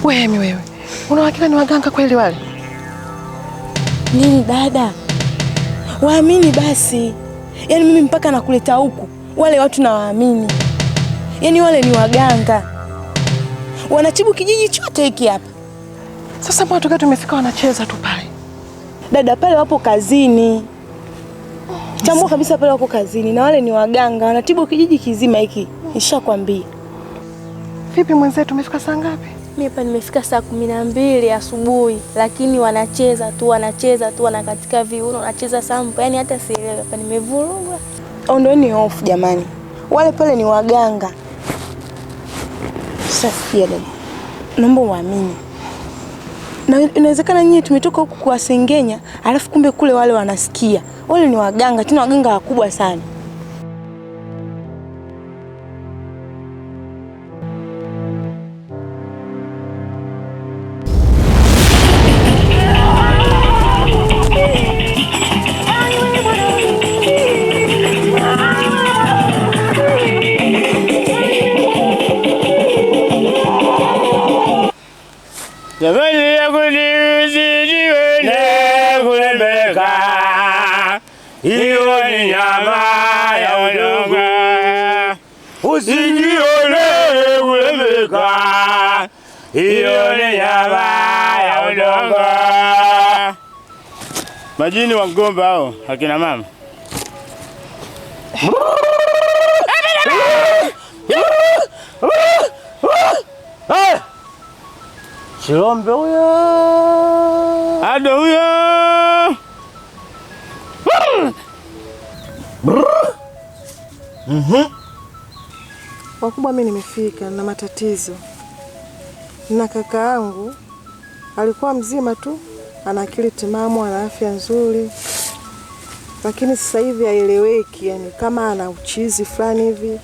Wewe, unawakila ni waganga kweli wale? Nini dada? Waamini basi. Yaani mimi mpaka nakuleta huku, wale watu na waamini. Yaani wale ni waganga. Wanatibu kijiji chote hiki hapa. Sasa mbona tukawa tumefika wanacheza tu pale? Dada pale wapo kazini. Tambua kabisa pale wapo kazini na wale ni waganga, wanatibu kijiji kizima hiki. Nishakwambia. Vipi mwenzetu umefika saa ngapi? Mimi hapa nimefika saa 12 asubuhi, lakini wanacheza tu, wanakatika viuno, wanacheza sampo. Yaani hata sielewi hapa nimevurugwa. Ondoeni hofu jamani. Wale pale ni waganga. Sasa dada. Naomba uamini. Na inawezekana nyinyi tumetoka huku kuwasengenya, alafu kumbe kule wale wanasikia. Wale ni waganga, tuna waganga wakubwa sana. Jamani ya kuniuzijiwe na kulembeka, hiyo ni nyama ya udongo. Usijione kulembeka, hiyo ni nyama ya udongo. Majini wa Mgomba hao, akina mama. Shilombe huyo. Ado huyo. Wakubwa, mimi nimefika na matatizo. Na kaka yangu alikuwa mzima tu, ana akili timamu, ana afya nzuri. Lakini sasa hivi haeleweki, yani kama ana uchizi fulani hivi.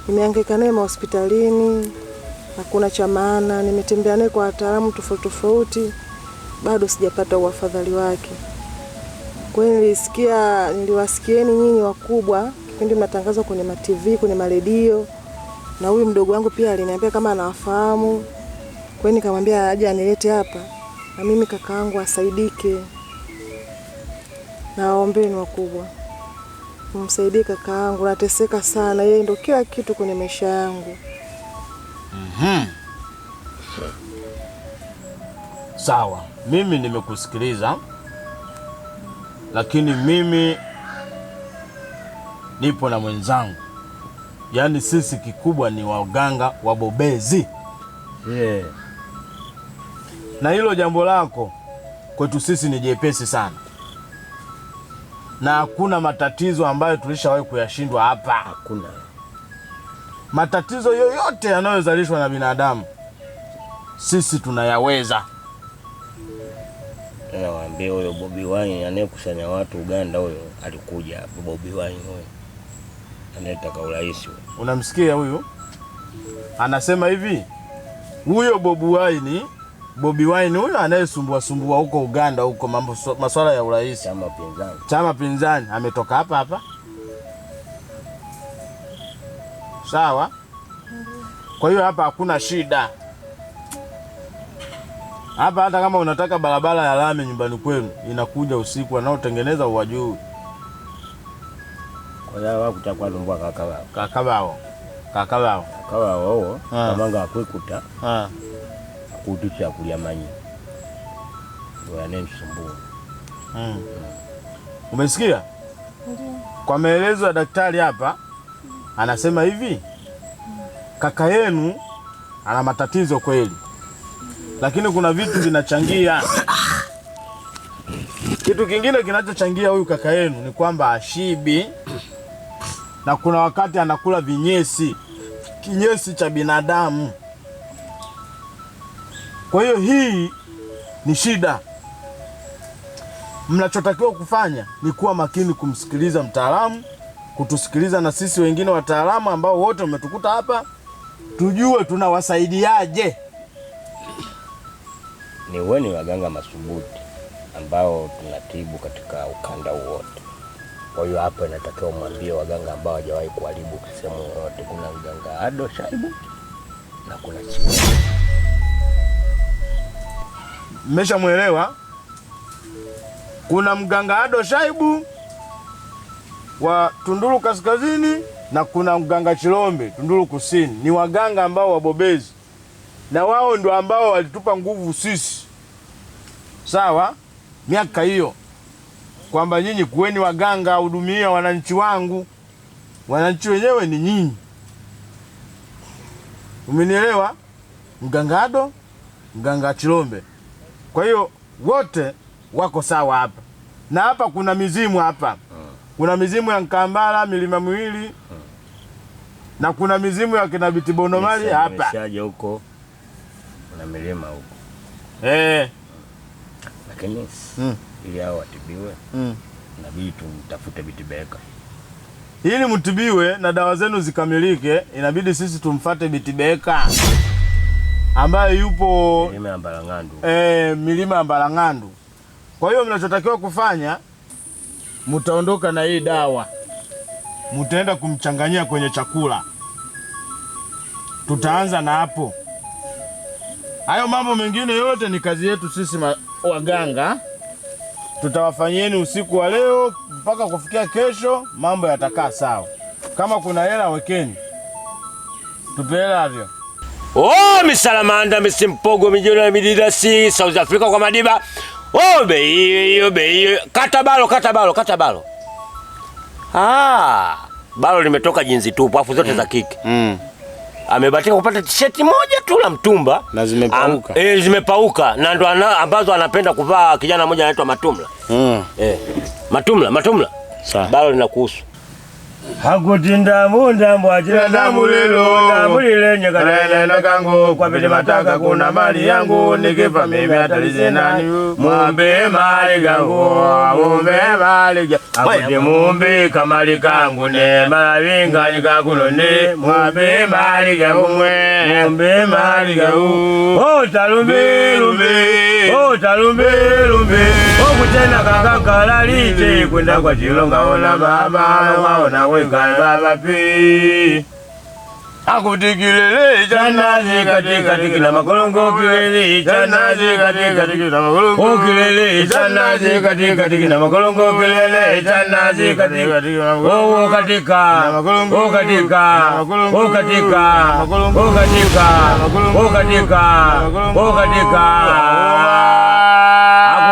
Nimehangaika naye hospitalini. Hakuna cha maana, nimetembea naye kwa wataalamu tofauti, bado sijapata uafadhali wake. Kwa hiyo niliwasikieni nyinyi wakubwa kipindi mnatangaza kwenye ma-TV, kwenye maredio, na huyu mdogo wangu pia aliniambia kama anawafahamu. Kwa hiyo nikamwambia aje anilete hapa na mimi kakaangu asaidike. Naombeni wakubwa, msaidie kakaangu, nateseka sana, yeye ndio kila kitu kwenye maisha yangu. Sawa, mimi nimekusikiliza, lakini mimi nipo na mwenzangu. Yaani sisi kikubwa ni waganga wabobezi. Na hilo jambo lako kwetu sisi ni jepesi sana. Na hakuna matatizo ambayo tulishawahi kuyashindwa hapa. Hakuna. Matatizo yoyote yanayozalishwa na binadamu sisi tunayaweza. Nawaambia huyo Bobi Wine anayekusanya watu Uganda, huyo alikuja hapa. Bobi Wine huyo anataka urais. Unamsikia huyu? Anasema hivi, huyo Bobi Wine huyo anayesumbua huko Uganda huko mambo masuala ya urais, chama pinzani ametoka hapa. Sawa? Kwa hiyo hapa hakuna shida. Hapa hata kama unataka barabara ya lami nyumbani kwenu inakuja usiku, wanaotengeneza uwajui. Kwa hiyo wao kutakuwa ndumbwa kakabao kamanga akwikuta akutisha kuliamanyi ndio yanenisumbua. Umesikia? Kwa maelezo ya daktari hapa anasema hivi, kaka yenu ana matatizo kweli, lakini kuna vitu vinachangia. Kitu kingine kinachochangia huyu kaka yenu ni kwamba ashibi, na kuna wakati anakula kinyesi cha binadamu. Kwa hiyo hii ni shida. Mnachotakiwa kufanya ni kuwa makini kumsikiliza mtaalamu, kutusikiliza na sisi wengine wataalamu ambao wote umetukuta hapa, tujue tunawasaidiaje. Ni waganga masubuti. ambao tunatibu katika ukanda wote. Kwa hiyo hapa inatakiwa mwambie waganga ambao hawajawahi kuharibu sehemu yoyote. Kuna mganga Ado Shaibu na kuna Chilombe. Mmeshamuelewa? Kuna mganga Ado Shaibu wa Tunduru Kaskazini na kuna mganga Chilombe Tunduru Kusini. Ni waganga ambao wabobezi, na wao ndio ambao walitupa nguvu sisi, sawa, miaka hiyo, kwamba nyinyi kuweni waganga, hudumia wananchi wangu. Wananchi wenyewe ni nyinyi. Umenielewa? Mganga Ado, mganga Chilombe. Kwa hiyo wote wako sawa hapa. Na hapa kuna mizimu hapa. Kuna mizimu ya Nkambala, milima miwili. Na kuna mizimu ya kina Bitibonomali hapa. Nishaje huko. Kuna milima huko. Lakini ili hao watibiwe, inabidi tumtafute Bitibeka. Ili mtibiwe na dawa zenu zikamilike, inabidi sisi tumfuate Bitibeka ambaye yupo milima ya Mbalangandu. Milima ya Mbalangandu. Kwa hiyo mnachotakiwa kufanya, mtaondoka na hii dawa, mtaenda kumchanganyia kwenye chakula. Tutaanza na hapo. Hayo mambo mengine yote ni kazi yetu sisi waganga. Tutawafanyieni usiku wa leo mpaka kufikia kesho, mambo yatakaa sawa. Kama kuna hela wekeni. Tupe hela havyo. Misalamanda, misimpogo, mijona, mididasi, South Africa kwa Madiba. Bei. Kata balo. Balo limetoka jinsi tupu, afu zote za kike. Amebatika kupata t-shirt moja tu la mtumba. Na zimepauka. Zimepauka. Na ndo ambazo anapenda kuvaa kijana mmoja anaitwa Matumla. Matumla. Sawa. Balo linakuhusu. Hakutinda munda mbwajira ndamulilo ndamulile nyekalele nakango kwa pili mataka kuna mali yangu nikifa mimi atalize nani mumbe mali gangu akuti mumbe kamali kangu ne mavinga nikakulone mumbe mali gangu mumbe mali gangu talumbe okutena kakakalaliche kwenda kwa Chilonga ona baba waona baba pi akutikilele chanazi katika na makolongo kilele chanazi katika na makolongo kilele chanazi katika na makolongo kilele chanazi katika katika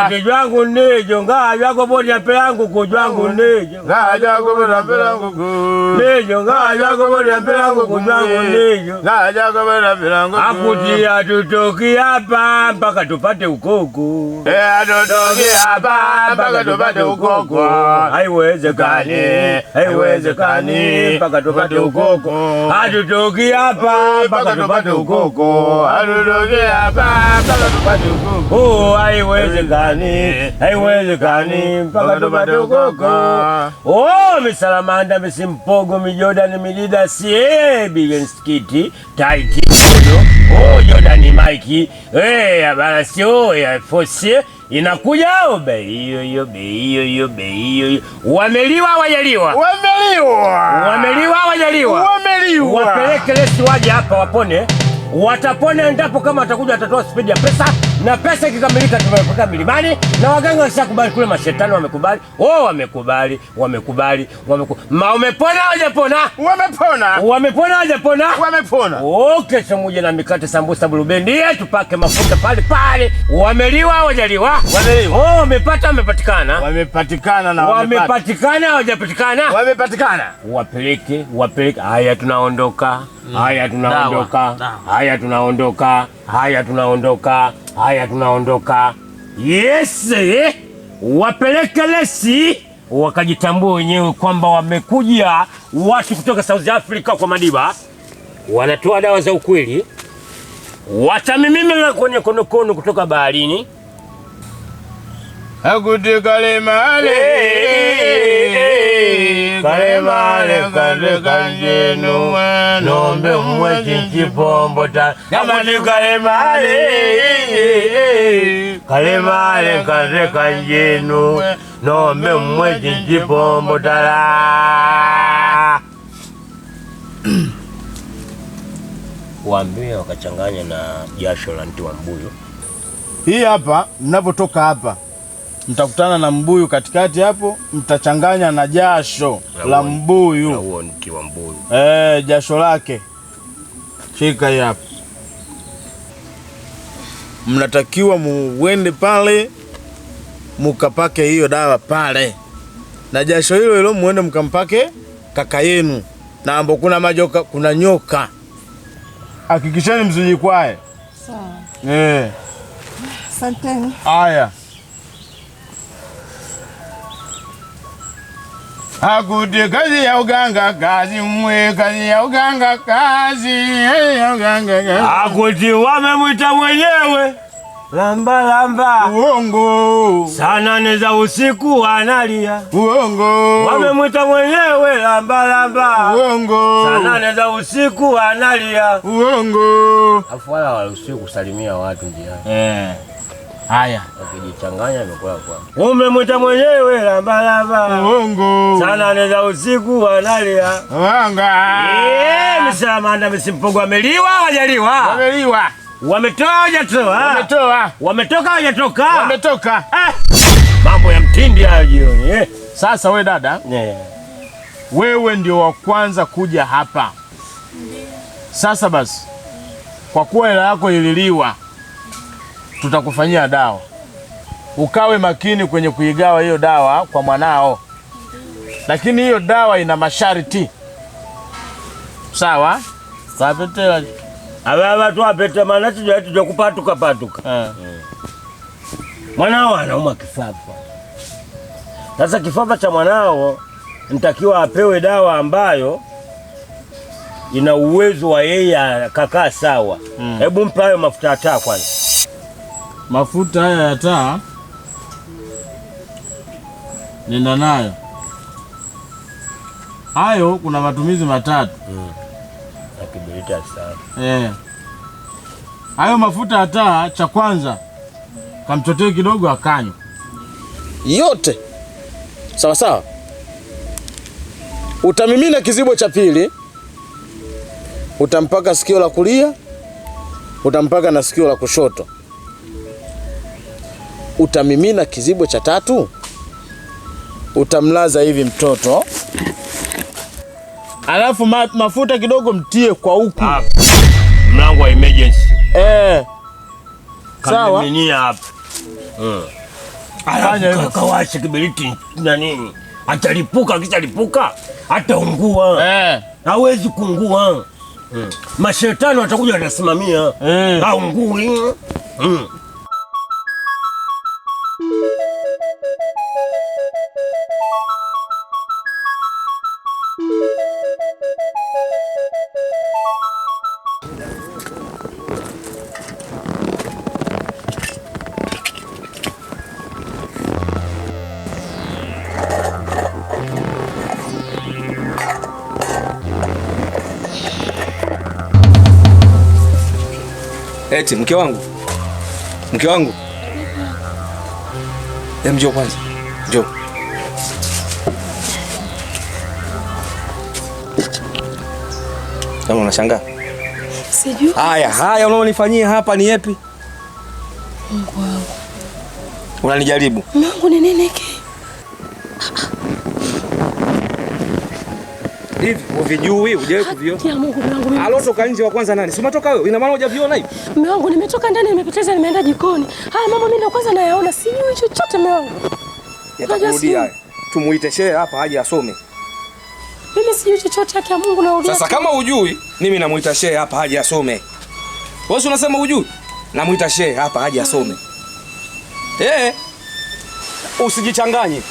Kujwangu nejo ngajwako bodi mpelangu kujwangu nejo ngajwako bodi mpelangu nejo ngajwako bodi mpelangu kujwangu nejo ngajwako bodi mpelangu akutia tutoki hapa mpaka tupate ukoko tutoki hapa mpaka tupate ukoko haiwezekani mpaka tupate ukoko hatutoki hapa mpaka tupate ukoko hatutoki hapa mpaka tupate ukoko haiwezekani mpaka tupate ukoko. Misalamanda, misimpogo, mijodani, midida, bigen skiti, taiti, Jordani Mike, abana sio ya fosie, inakuja hiyo. Wameliwa. Wapeleke lesi waje hapa wapone. Watapona endapo kama atakuja atatoa spidi ya pesa, na pesa ikikamilika tumepata milimani, na waganga washakubali kule, mashetani wamekubali. Wamekubali. Umepona hujapona? Wamepona. Kesho muje na mikate, sambusa, blubendi, tupake mafuta pale. Wameliwa hawajaliwa? Wamepata wamepatikana? Wamepatikana hawajapatikana? Wamepatikana. Wapeleke. Haya tunaondoka. Yes, wapeleke lesi wakajitambua wenyewe kwamba wamekuja watu kutoka South Africa kwa Madiba, wanatoa dawa za ukweli, watamimina kwenye konokono kutoka baharini. Hakutikale male kalemale kande kanjenu nombe mwe chinchipombo ta jamani kalemale kalemale kande kanjenu nombe mwe chinchipombo tala. Waambie wakachanganya na jasho la mti wa mbuyu. Hii hapa mnapotoka hapa mtakutana na mbuyu katikati hapo, mtachanganya na jasho la mbuyu. Na huo mti wa mbuyu. Jasho lake. Shika hii hapa. Mnatakiwa muende pale mukapake hiyo dawa pale. Na jasho hilo hilo muende mkampake kaka yenu. Na ambapo kuna majoka, kuna nyoka. Hakikisheni msijikwae. Sawa. Asanteni. Aya. Akuti kazi ya uganga kazi mwe, kazi ya uganga kazi ya uganga kazi. Akuti wamemwita mwenyewe lamba lamba. Uongo. Saa 8 za usiku analia. Uongo. Wamemwita mwenyewe lamba lamba. Uongo. Saa 8 za usiku analia. Uongo. Afu wala waruhusiwi kusalimia watu njiani. Haya. Wakijichanganya imekuwa kwa. Umemwita mwenyewe lamba lamba. Uongo. Saa 8 za usiku analia. Wanga. Msamanda msimpogo ameliwa hajaliwa. Wameliwa. Wametoa hajatoa. Wametoa. Wametoka hajatoka. Wametoka. Mambo ya mtindi hayo jioni. Sasa we dada, wewe ndio wa kwanza kuja hapa. Sasa basi, kwa kuwa hela yako ililiwa, tutakufanyia dawa. Ukawe makini kwenye kuigawa hiyo dawa kwa mwanao. Lakini hiyo dawa ina masharti. Sawa? Sapetela. Aba tu apete maana tujua kupatuka patuka. Mwanao anauma kifafa. Sasa kifafa cha mwanao nitakiwa apewe dawa ambayo ina uwezo wa yeye akakaa sawa. Hebu mpe hayo mafuta ya taa kwanza. Mafuta haya ya taa nenda nayo. Hayo kuna matumizi matatu. Na kibiriti sana. Hayo mafuta ya taa, cha kwanza kamchotee kidogo akanywe yote. Sawa sawa. Utamimina kizibo cha pili, utampaka sikio la kulia, utampaka na sikio la kushoto. Utamimina kizibo cha tatu, utamlaza hivi mtoto. Alafu mafuta kidogo mtie kwa huku. Mlango wa emergency. Sawa. Kamiminia hapa. Alafu kawasha kibiriti na nini? Atalipuka, kisha ataungua. Hawezi kuungua. Mashetani watakuja watasimamia. Haungui. Eti mke wangu. Njoo kwanza. Njoo. Kama unashangaa? Sijui. Haya unaonifanyia hapa ni yapi? Mungu wangu. Unanijaribu? Mungu ni nini hiki? Hivi uvijui, hujawahi kuviona? Kia Mungu wangu mimi. Alotoka nje wa kwanza nani? Si umetoka wewe? Ina maana hujaviona hivi? Mume wangu nimetoka ndani nimepoteza nimeenda jikoni. Haya mambo mimi ndo kwanza nayaona, sijui chochote mume wangu. Nitakurudia haya. Tumuite shehe hapa aje asome. Mimi sijui chochote kia Mungu narudia. Sasa kama hujui, mimi namuita shehe hapa aje asome. Wewe unasema hujui? Namuita shehe hapa aje asome. Usijichanganye.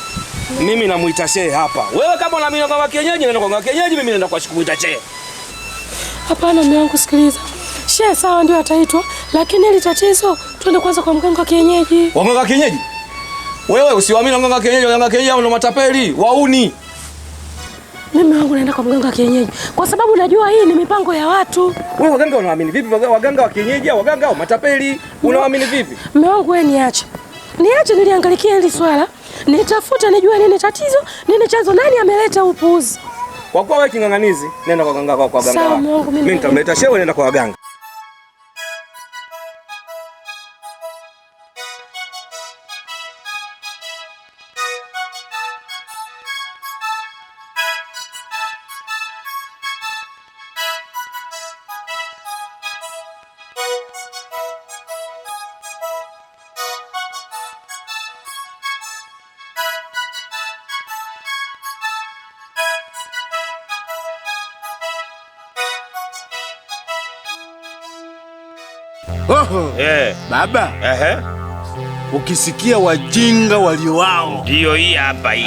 Mimi namuita shehe hapa. Wewe kama unaamini kwa kienyeji, nenda kwa kienyeji, mimi naenda kwa kumuita shehe. Hapana mume wangu, sikiliza. Shehe sawa ndio ataitwa, lakini ile tatizo twende kwanza kwa mganga wa kienyeji. Mganga wa kienyeji? Wewe usiwaamini mganga wa kienyeji, mganga wa kienyeji ndio matapeli, wauni. Mimi wangu naenda kwa mganga wa kienyeji kwa sababu najua hii ni mipango ya watu. Wewe waganga unaamini vipi? Waganga wa kienyeji au waganga wa matapeli unaamini vipi? Mume wangu wewe niache. Niache niliangalikia hili swala. Nitafute nijue nini tatizo, nini chanzo, nani ameleta upuuzi. Kwa kuwa wewe king'ang'anizi, nenda kwa waganga kwa waganga. Sawa Mungu mimi. Mimi nitamleta shewe, nenda kwa waganga. Oho. Baba. Ukisikia wajinga walio wao. Ndio hii hapa hii.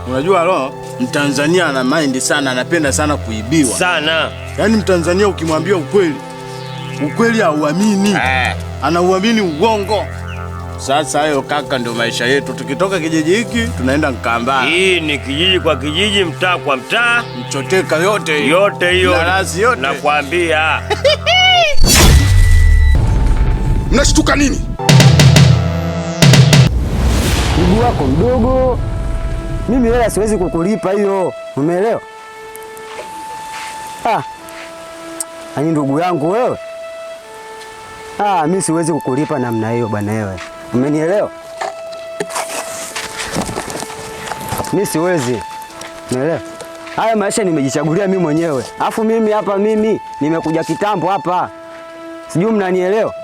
Unajua lo, Mtanzania ana mind sana, anapenda sana kuibiwa. Sana. Yaani Mtanzania ukimwambia ukweli hauamini. Anauamini uongo. Sasa hayo kaka ndio maisha yetu. Tukitoka kijiji hiki tunaenda Nkambala. Hii ni kijiji kwa kijiji, mtaa kwa mtaa, Mchoteka yote hiyo. Yote hiyo. Darasi yote. Nakwambia. Mnashtuka nini? Ndugu wako mdogo, mimi hela siwezi kukulipa hiyo, umeelewa? Ani ndugu yangu wewe, mimi siwezi kukulipa namna hiyo bwana wewe, umenielewa? Mimi siwezi, umeelewa? Haya maisha nimejichagulia mimi mwenyewe, afu mimi hapa nimekuja kitambo hapa, sijui mnanielewa?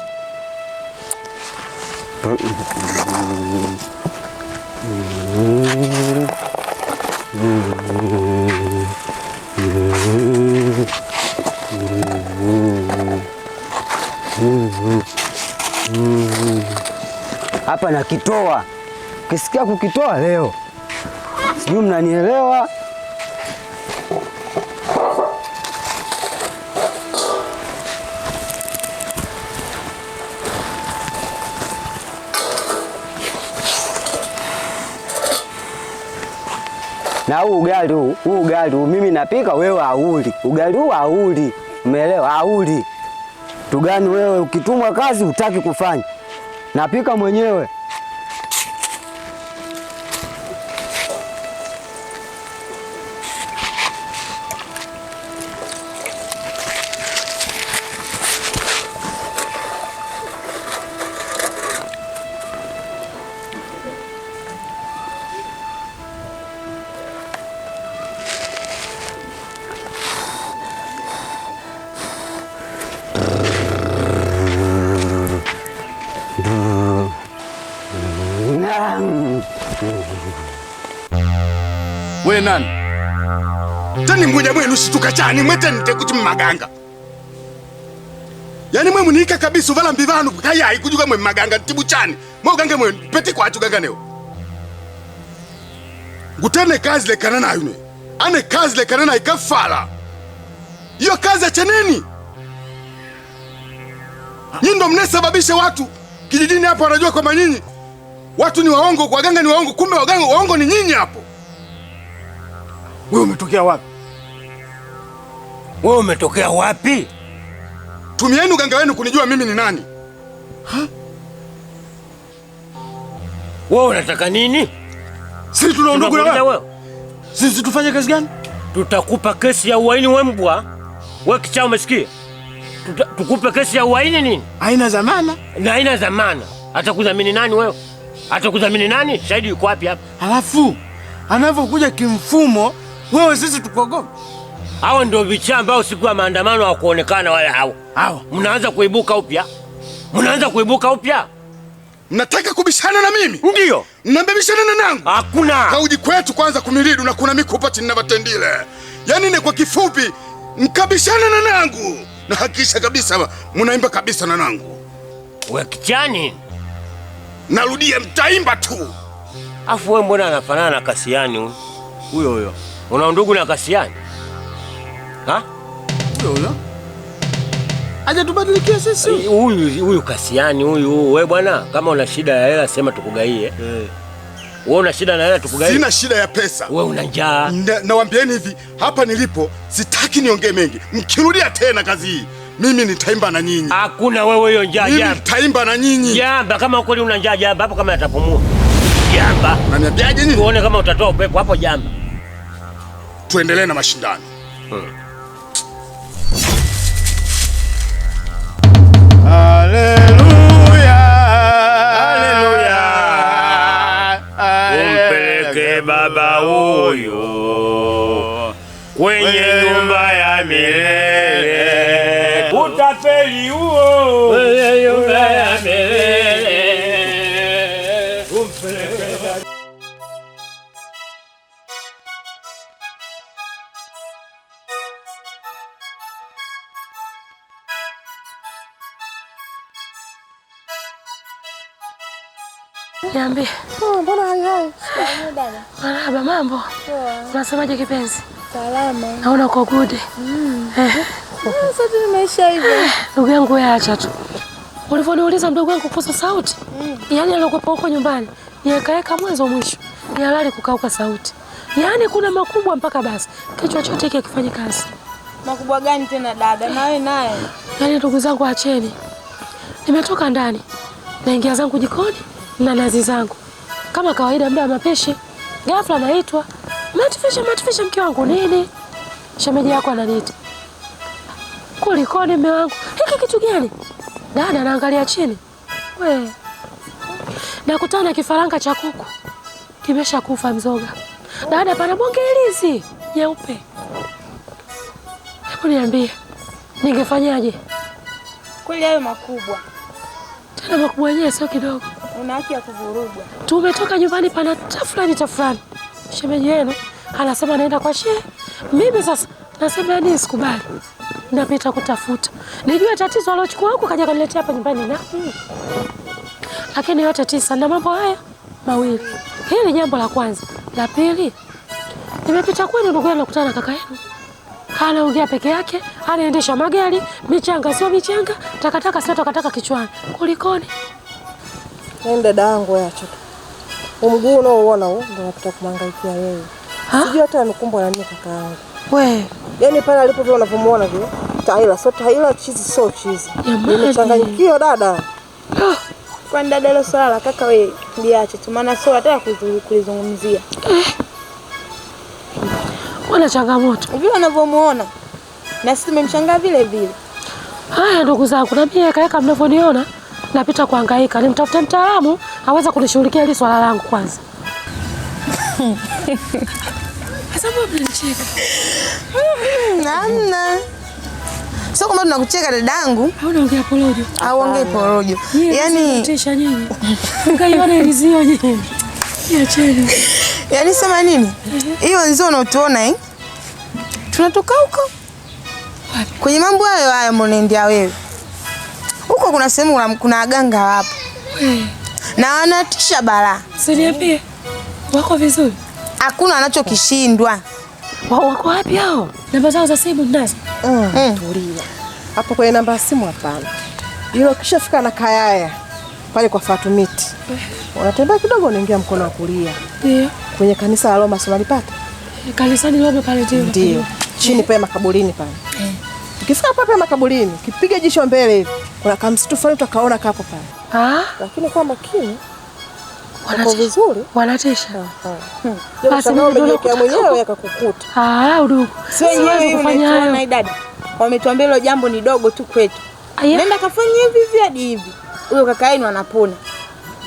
Hapa nakitoa, ukisikia kukitoa leo, sijui mnanielewa? Na huu ugali huu mimi napika, wewe hauli. Ugali huu hauli, umeelewa? Hauli. Tugani wewe ukitumwa kazi hutaki kufanya. Napika mwenyewe. We nani? Tani mwenye mwenu situkachani mwete nitekuti maganga. Yani mwe munika kabisa uvala mbivanu kaya ikujuga mwe maganga tibuchani. Mwe gange mwe peti kwa atu ganga neo. Ngutene kazi le kanana yune. Ane kazi le kanana ikafala. Iyo kazi ya cheneni. Nyindo mnesababisha watu kijijini hapo wanajua kwamba nyinyi watu ni waongo, waganga ni waongo, kumbe waongo ni nyinyi hapo. Wewe umetokea wapi? Wewe umetokea wapi? Tumieni uganga wenu kunijua mimi ni nani. Wewe unataka nini? Sisi tunaondoka na wewe. Sisi tufanye kazi gani? Tutakupa kesi ya uhaini wewe mbwa. Wewe kichaa umesikia? Tukupe kesi ya uhaini nini? Haina zamana. Na haina zamana. Atakudhamini nani wewe? Atakudhamini nani? Shahidi yuko wapi hapa? Halafu anavyokuja kimfumo, wewe sisi tukuogopa. Hao ndio vichaa ambao siku ya maandamano hawakuonekana wale hao. Mnaanza kuibuka upya. Mnaanza kuibuka upya. Mnataka kubishana na mimi? Ndio. Mnabishana na nangu? Hakuna. Kauji kwetu kwanza kumilidu na kuna mikupa chini na batendile. Yaani ni kwa kifupi mkabishana na nangu. Na hakisha kabisa mnaimba kabisa na nangu. Wewe kichani? Narudia mtaimba tu. Afu wewe mbona anafanana na Kasiani huyo? Huyo. Una ndugu na Kasiani? Huyo. Aje tubadilikie sisi. Huyu Kasiani huyu. Wewe bwana, kama una shida ya hela sema tukugaie. Wewe una shida na hela tukugaie? Sina shida ya pesa. Wewe una njaa. Nawaambieni hivi, hapa nilipo sitaki niongee mengi. Mkirudia tena kazi hii, mimi nitaimba na nyinyi. Hakuna wewe hiyo njaa jamba. Mimi nitaimba na nyinyi. Jamba kama ukweli una njaa jamba hapo kama atapumua. Jamba. Unaniambiaje nyinyi? Tuone kama utatoa upepo hapo jamba. Tuendelee na mashindano. Haleluya. Haleluya. Umpeleke baba huyo kwenye nyumba ya milele. Utafeli huo kwenye nyumba ya milele. Umpeleke baba. Niambie. Mbona hai? Dada. Marahaba, mambo? Unasemaje kipenzi? Salama. Naona uko good. Sasa tu maisha hivyo. Ndugu yangu wewe acha tu. Ulivyoniuliza mdogo wangu kuhusu sauti, yaani alikuwa huko nyumbani, niwekaeka mwanzo mwisho, ni halali kukauka sauti. Yaani kuna makubwa mpaka basi kichwa chote hiki kifanye kazi. Makubwa gani tena dada? Na wewe naye. Yaani ndugu zangu acheni. Nimetoka ndani, naingia zangu jikoni na nazi zangu. Kama kawaida muda wa mapishi, ghafla naitwa, "Matifisha mke wangu nini?" Shemeji yako ananiita. Kulikoni mume wangu? Hiki kitu gani? Dada naangalia chini. We. Nakutana na kifaranga cha kuku. Kimesha kufa mzoga. Dada pana bonge ilizi nyeupe. Hebu niambie. Ningefanyaje? Kweli hayo makubwa. Tena makubwa yenyewe sio kidogo. Una haki ya kuvurugwa. Tumetoka nyumbani pana tafulani. Shemeji yenu anasema naenda kwa shehe. Mimi sasa nasema ni sikubali. Napita kutafuta. Nijue tatizo alochukua huko kaja kaniletea hapa nyumbani na. Lakini yote tisa na mambo haya mawili. Hili jambo la kwanza. La pili, nimepita kwenu ndugu yangu nakutana na kaka yenu. Anaongea peke yake, anaendesha magari, michanga sio michanga, takataka sio takataka kichwani. Kulikoni? Yaani dada yangu wewe acha tu. Mguu unaoona huo ndio unapita kumhangaikia wewe. Sijui hata amekumbwa na nini kaka yangu. We. Yaani pale alipo vile unavyomuona vile, Taila sio Taila, chizi sio chizi. Nimechanganyikiwa dada. Kwa dada hilo swala kaka wewe liache tu maana sio hata kulizungumzia. Wana changamoto. Vile unavyomuona. Na sisi tumemshangaa vile vile. Haya ndugu zangu, na mimi kaka mnavyoniona napita kuhangaika. Nimtafuta mtaalamu aweza kunishughulikia hili swala langu kwanza. Sasa mbona mnanicheka? Hamna. Sio kama tunakucheka dadangu. Unaongea porojo. Au ongea porojo. Yaani tisha nyinyi. Ukaiona ilizio nyinyi. Niacheni. Yaani sema nini? Hiyo nzio unaotuona tunatoka huko. Kwenye mambo hayo mnaendea wewe. Huko kuna sehemu kuna waganga hapo. Na wanatisha balaa. Usiniambie. Wako vizuri? Hakuna anachokishindwa. Wako wapi hao? Namba zao za simu mnazo? Tulia. Hapo kwenye namba ya simu hapana. Hilo kishafika na Kayaya pale kwa Fatumiti. Unatembea kidogo unaingia mkono wa kulia. Ndio. Kwenye kanisa la Roma unalipata? Kanisani Roma pale ndio. Ndio. Chini pale makaburini pale. Ukifika pale makaburini, kipiga jicho mbele hivi, kuna kamsitu fulani utakaona kapo pale. Lakini kwa makini wako vizuri, wanatisha. Basi mimi mwenyewe akakukuta. Udugu. Sio wenyewe kufanya hayo. Na dada. Wametuambia hilo jambo ni dogo tu kwetu. Nenda kafanya hivi hadi hivi. Huyo kaka yenu anapona.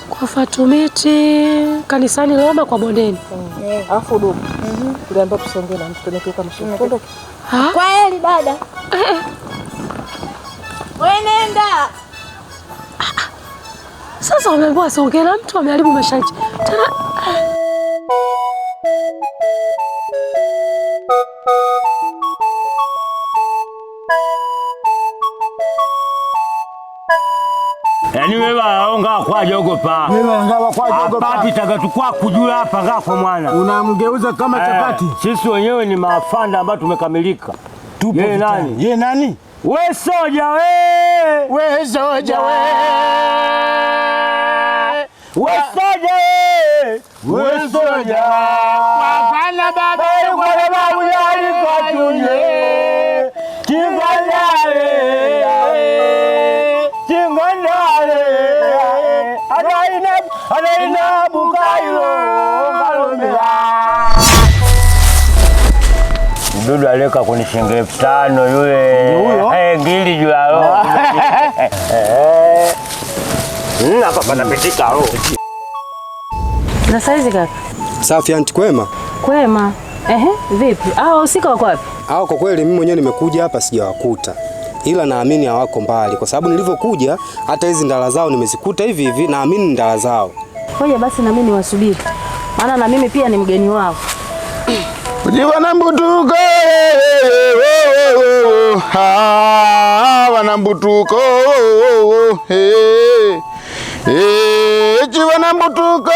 Kwa Fatumiti kanisani Roma kwa bondeni. Alafu udugu. Tuliambiwa tusongee na mtu tunakiuka mshindi. Kwa heri dada. Wewe nenda. Sasa wameambiwa songea na mtu ameharibu masharti. Tena Yaani wewe aonga kwa jogopa. Wewe ngawa kwa jogopa. Hapa tagatukwa kujula hapa ngafo mwana. Unamgeuza kama chapati. Sisi wenyewe ni maafanda ambao tumekamilika. Tupo yeye nani? Yeye nani? We soja we. We soja we. We soja we. we soja wafana baba kwa babu yali kotunye Chingandale Anaina bukailo Kalomela Mdudu aleka kuni shilingi 5,000 yule ngili juu ya roho hapa panapitika roho. Na saizi kaka? Safi anti, kwema? Kwema. Vipi? Usika wako wapi? Kwa kweli mimi mwenyewe nimekuja hapa sijawakuta. Ila naamini hawako mbali kwa sababu nilivyokuja hata hizi ndala zao nimezikuta hivi hivi, naamini ndala zao. Ngoja basi na mimi niwasubiri. Maana na mimi pia ni mgeni wao. Jiwana mbutuko wana mbutuko jiwana mbutuko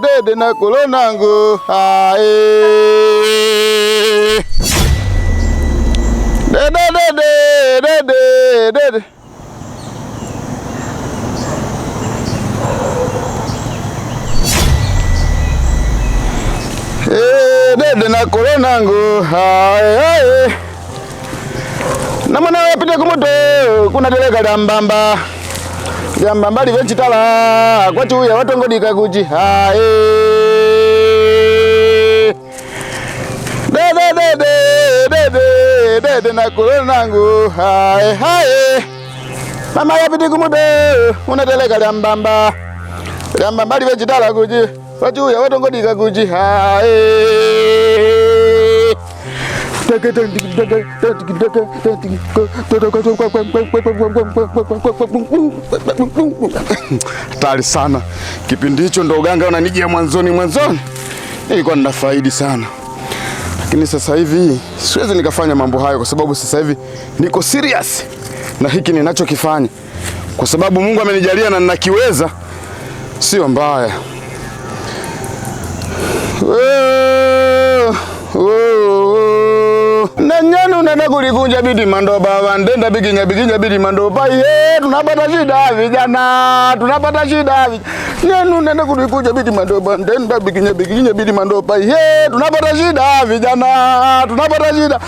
dede na kulonangu dede dede na kulonangu na mwana wapita kumuto kuna teleka lambamba Jamba livenchitala kwa chuya watongodika kuji dede na kulonangu mama yapiti kumudo unateleka lyambamba livenchitala kuji kwa chuya watongodika kuji hatari sana. Kipindi hicho ndo uganga unanijia mwanzoni nilikuwa ninafaidi sana, lakini sasa hivi siwezi nikafanya mambo hayo kwa sababu sasa hivi niko serious na hiki ninachokifanya, kwa sababu Mungu amenijalia na ninakiweza, sio mbaya. Nanyanu nenda kulikunja bidi mandoba wandenda biginya bidi mandoba tunapata shida vijana tunapata shida nanyanu nenda kulikunja bidi mandoba wandenda biginya bidi mandoba tunapata shida vijana tunapata shida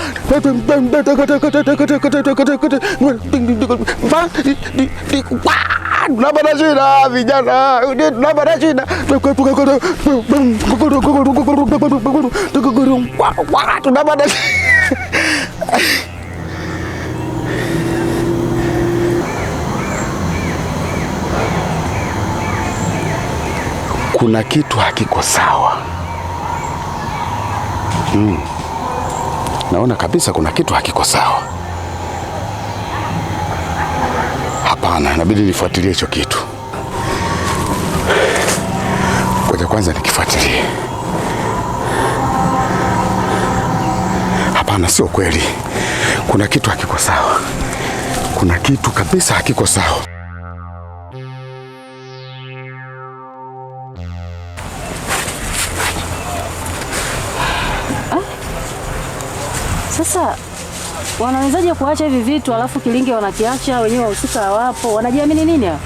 tunapata shida vijana tunapata shida tunapata kuna kitu hakiko sawa. Naona kabisa kuna kitu hakiko sawa. Hapana, inabidi nifuatilie hicho kitu. Ngoja kwanza nikifuatilie. Hapana, sio kweli. Kuna kitu hakiko sawa. Kuna kitu kabisa hakiko sawa. Sasa wanawezaje kuacha hivi vitu alafu Kilinge wanakiacha wenyewe wahusika hawapo? Wanajiamini nini hapa?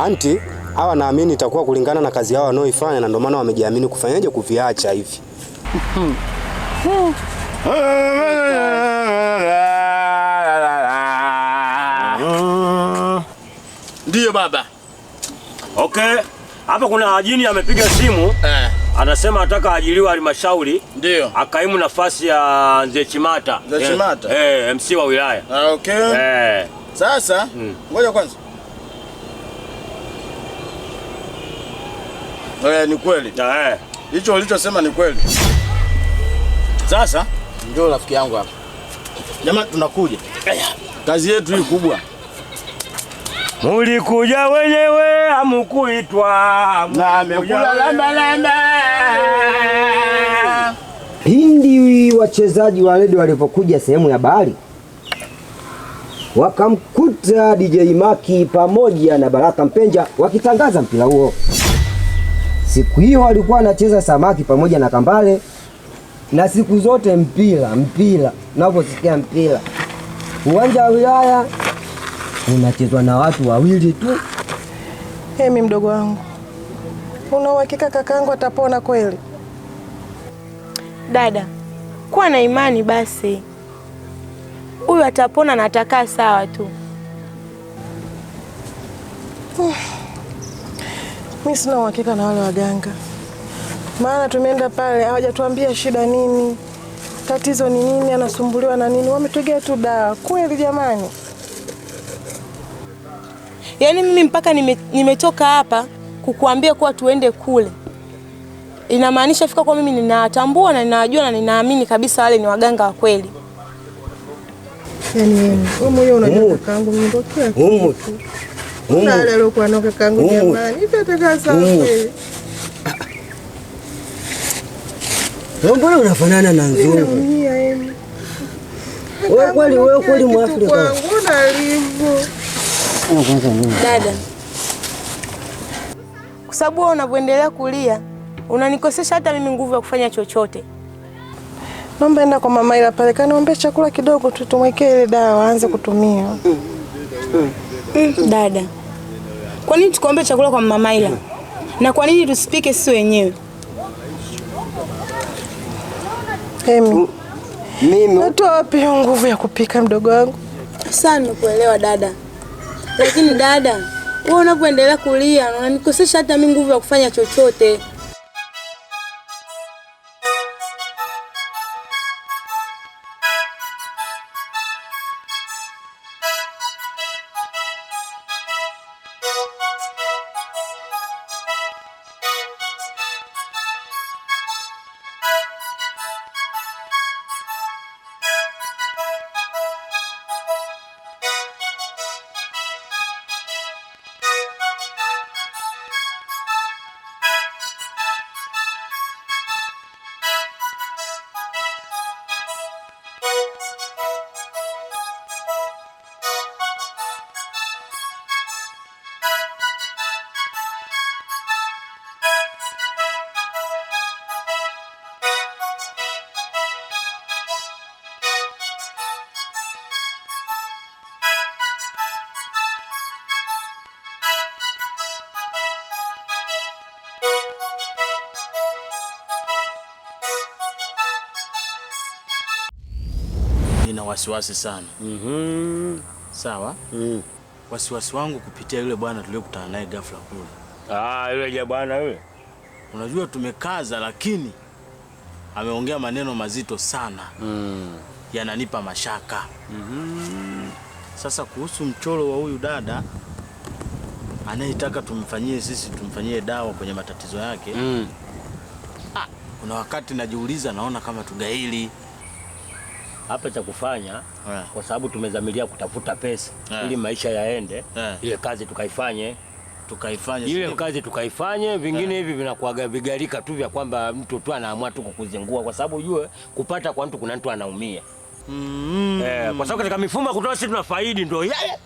Anti, hawa naamini itakuwa kulingana na kazi yao wanaoifanya na ndio maana wamejiamini kufanyaje kuviacha hivi. Ndiyo baba. Okay. Hapa kuna ajini amepiga simu. Anasema anataka ajiliwa halmashauri. Ndio. Akaimu nafasi ya Mzee Chimata. Mzee Chimata? MC wa wilaya. Okay. Sasa, ngoja kwanza. Ni kweli. Hicho ulichosema ni kweli. Sasa, ndio rafiki yangu hapa. Jamaa tunakuja. Kazi yetu hii kubwa. Mulikuja wenyewe hamukuitwa. Na amekula lamba. Pindi wachezaji wa redio walipokuja sehemu ya bahari, wakamkuta DJ Maki pamoja na Baraka Mpenja wakitangaza mpira huo. Siku hiyo walikuwa wanacheza samaki pamoja na kambale, na siku zote mpira, unaposikia mpira Uwanja wa wilaya unachezwa na watu wawili tu. Hemi mdogo wangu, una uhakika kakaangu atapona kweli? Dada, kuwa na imani basi. Huyu atapona na atakaa sawa tu. Mimi sina uhakika na wale waganga, maana tumeenda pale hawajatuambia shida nini, tatizo ni nini, anasumbuliwa na nini. Wametugea tu dawa. Kweli jamani? Yaani mimi mpaka nimetoka hapa kukuambia kuwa tuende kule, inamaanisha fika kwa mimi ninatambua na ninajua na ninaamini kabisa wale ni waganga wa kweli. Yaani wewe mwenyewe unajua kakaangu mimi ndio kila kitu. Na wale waliokuwa na kakaangu jamani, itakaa sawa kweli. Mbona unafanana na Nzungu? Wewe kweli Mwafrika. Dada, kwa sababu wewe unavyoendelea kulia unanikosesha hata mimi nguvu ya kufanya chochote. Naomba enda kwa mama ila pale kaniombe chakula kidogo tu tumwekee ile dawa aanze kutumia. Dada, kwa nini tukaombe chakula kwa mama ila? Na kwa nini tusipike sisi wenyewe? Mimi natoa wapi nguvu ya kupika mdogo wangu? Sana kuelewa dada. Lakini dada, wewe unapoendelea kulia unanikosesha hata mimi nguvu ya kufanya chochote. Nina wasiwasi sana. Sawa? Wasiwasi wangu kupitia yule bwana tuliyokutana naye ghafla kule. Yule bwana yule. Unajua tumekaza lakini ameongea maneno mazito sana. Yananipa mashaka. Sasa kuhusu mchoro wa huyu dada anayetaka tumfanyie dawa kwenye matatizo yake. Kuna wakati najiuliza naona kama tugaili. Hapa cha kufanya kwa sababu tumezamilia kutafuta pesa ili maisha yaende, ile kazi tukaifanye. Ile kazi tukaifanye, vingine hivi vinakuaga vigarika tu vya kwamba mtu tu anaamua tu kukuzingua, kwa sababu ujue kupata kwa mtu kuna mtu anaumia. Kwa sababu katika mifumo kutoa sisi tunafaidi ndio yeye.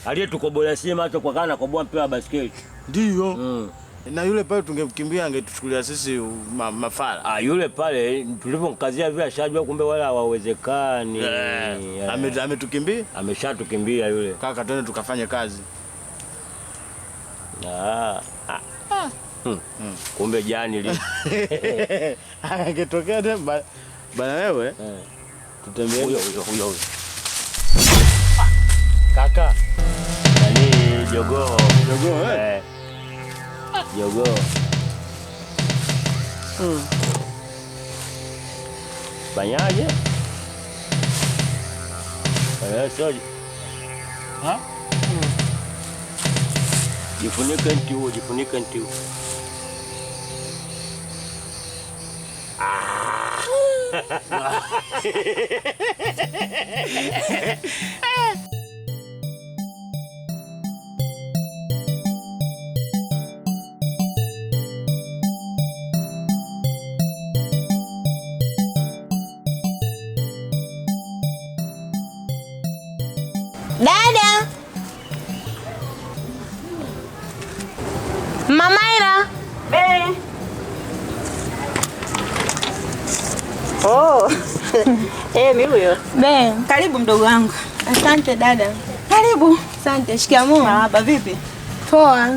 Aliyetukobolea si macho kwa kana koboa mpira basketi. Ndio. Na yule pale tungemkimbia angetuchukulia sisi mafala. Yule pale tulipomkazia vile ashajua kumbe wala hawawezekani. Ametukimbia? Ameshatukimbia yule. Kaka twende tukafanye kazi. Kumbe jani li. Angetokea tena bana wewe. Tutembee huyo. Kaka. Nani jogoo. Jogoo. Fanyaje? Soji. Jifunike ntiu. Dada. Mama Ira. Mimi huyo. Karibu mdogo wangu. Asante dada. Karibu. Asante. Shikamoo. Baba vipi? Poa.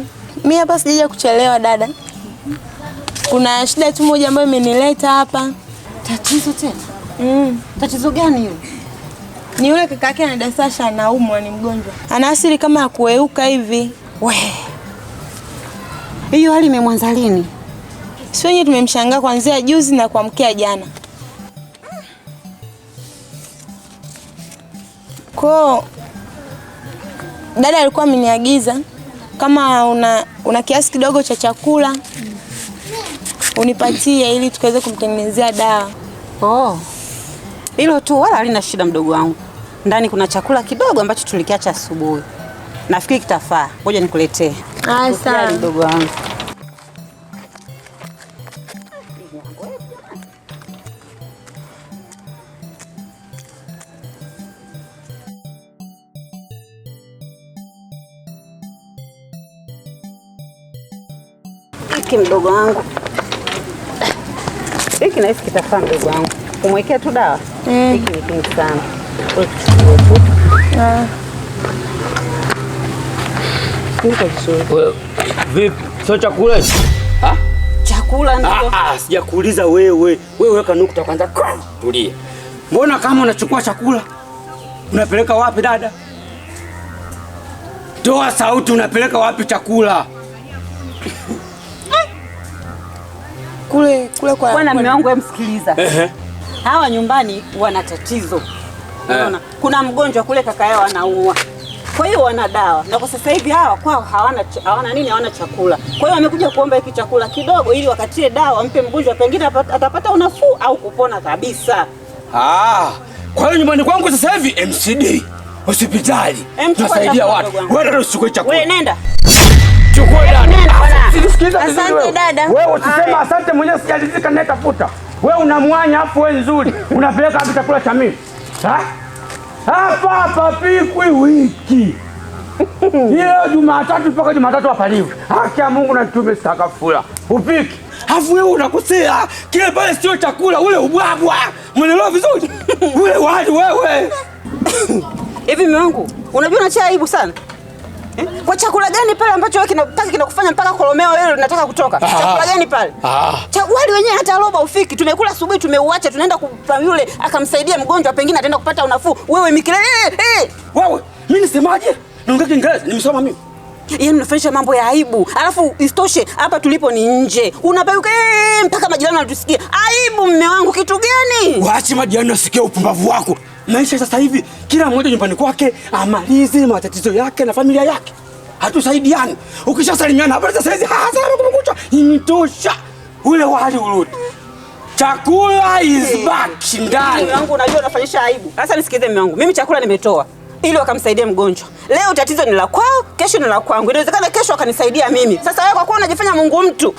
Mimi hapa sijaja kuchelewa dada. Kuna shida tu moja ambayo imenileta hapa. Tatizo tena? Tatizo gani hilo? Ni yule kaka yake na Dasasha anaumwa, ni mgonjwa. Ana asili kama ya kueuka hivi. We. Hiyo hali imemwanza lini? Si wenyewe tumemshangaa kuanzia juzi na kuamkia jana. Kwa dada alikuwa ameniagiza kama una kiasi kidogo cha chakula unipatie ili tukaweze kumtengenezea dawa. Oh. Hilo tu wala halina shida mdogo wangu. Ndani kuna chakula kidogo ambacho tulikiacha asubuhi. Nafikiri kitafaa. Ngoja nikuletee. Sawa mdogo wangu. Hiki mdogo wangu. Hiki na hiki kitafaa mdogo wangu. Umwekea tu dawa. Hiki ni kingi sana. Vipi? Sio chakula hicho? Chakula ndio. Sijakuuliza wewe. Wewe weka nukta kwanza. Tulia. Mbona kama unachukua chakula unapeleka wapi dada? Toa sauti, unapeleka wapi chakula? Kule kwa bwana mume wangu msikiliza. Hawa nyumbani wana tatizo. Unaona? Kuna mgonjwa kule kaka yao anaumwa. Kwa hiyo wana dawa. Na kwa sasa hivi hawa kwao hawana chakula. Kwa hiyo wamekuja kuomba hiki chakula kidogo ili wakatie dawa mpe mgonjwa pengine atapata unafuu au kupona kabisa. Kwa hiyo nyumbani kwangu sasa hivi MCD hospitali. Tunasaidia watu. Wewe ndio usichukue chakula. Wewe nenda. Chukua dada. Sikiliza asante dada. Wewe usisema asante mwenyewe sijalizika na tafuta. Wewe unamwanya afu wewe nzuri. Unapeleka hapo chakula cha mimi. Hapa pikwi wiki. Leo Jumatatu mpaka Jumatatu apaliwe. Haki ya Mungu na tume sakafula. Upiki. Afu wewe unakosea. Kile pale sio chakula, ule ubwabwa. Mwenelewa vizuri. Ule wali wewe. Hivi mume wangu, unajua unacha aibu sana? Kwa chakula gani pale ambacho wewe kinakufanya mpaka kolomeo leo linataka kutoka? Chakula gani pale? Wali wenyewe hata roba ufiki. Tumekula asubuhi tumeuacha tunaenda kumpa yule akamsaidia mgonjwa pengine ataenda kupata unafuu. Wewe mikelele. Wewe, mimi nisemaje? Naongea Kiingereza, nimesoma mimi. Yeye mnafanyisha mambo ya aibu. Alafu istoshe hapa tulipo ni nje. Unapeuka mpaka majirani wanatusikia. Aibu mume wangu kitu gani? Waache majirani wasikie upumbavu wako. Maisha sasa hivi kila mmoja nyumbani kwake amalize matatizo yake na familia yake. Hatusaidiani. Ukishasalimiana habari sasa hizi salamu kumekucha. Initosha. Ule wali urudi. Chakula is back ndani. Mume wangu unajua unafanyisha aibu. Sasa nisikize mume wangu. Mimi chakula nimetoa ili wakamsaidia mgonjwa. Leo tatizo ni la kwao, kesho ni la kwangu. Inawezekana kesho akanisaidia mimi. Sasa wewe kwa kuwa unajifanya Mungu mtu,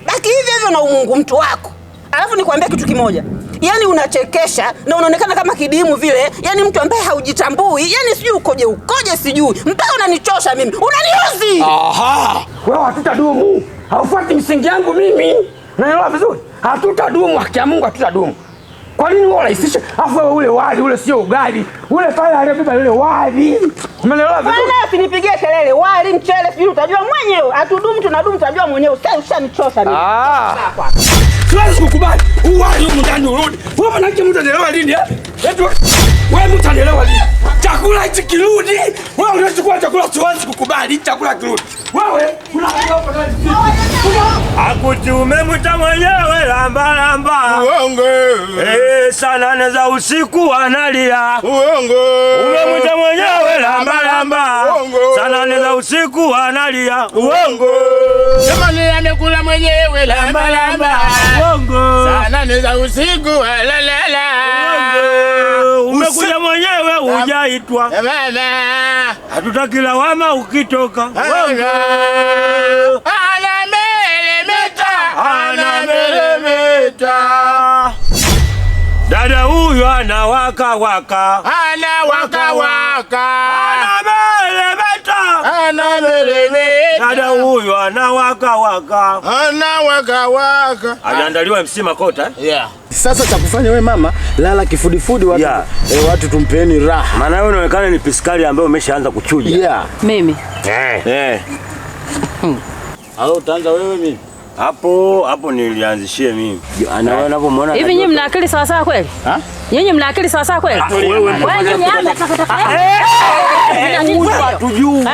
baki hivyo hivyo na Mungu mtu wako. Alafu nikwambia kitu kimoja. Yaani unachekesha na unaonekana kama kidimu vile, yaani mtu ambaye haujitambui, yaani sijui ukoje sijui. Mpaka unanichosha mimi. Unaniozi. Wewe hatutadumu. Haufuati misingi yangu mimi. Unaelewa vizuri? Hatutadumu, haki ya Mungu hatutadumu. Kwa nini wewe unarahisisha? Afu wewe ule wali ule sio ugali. Ule pale aliyebeba ile wali. Umeelewa vizuri? Bwana usinipigie kelele. Wali mchele sijui utajua mwenyewe. Hatudumu tunadumu utajua mwenyewe. Sasa ushanichosha mimi. Siwezi kukubali. Wali huko ndani urudi. Wewe mwanamke mtu anaelewa lini wewe mtu anaelewa lini? Chakula hichi kirudi. Wewe unachukua chakula siwezi kukubali. Chakula kirudi. Wewe unaelewa kwa nini? Akutume mta mwenyewe lamba. Uongo. Saa 8 za usiku analia. Uongo. Umemwita mwenyewe lamba. Saa 8 za usiku analia. Uongo. Jamani amekula mwenyewe lamba. Uongo. Saa 8 za usiku la. Uongo. Umekuja mwenyewe hujaitwa. Hatutaki lawama ukitoka. Uongo. Anameremeta. Dada huyu anawaka waka. Anameremeta. Dada huyu anawaka waka. Anawaka waka. Aliandaliwa MC Makota. Yeah. Sasa cha kufanya wewe mama, lala kifudifudi watu. Yeah. Watu tumpeni raha. Maana wewe unaonekana ni piskari ambaye umeshaanza kuchuja. Yeah. Mimi. Halo, utaanza wewe mimi. Hapo nilianzishie mimi. Anaona unapomwona. Hivi nyinyi mna akili sawa sawa kweli? Nyinyi mna akili sawa sawa kweli? Wewe nyinyi hapa takataka. Tujui.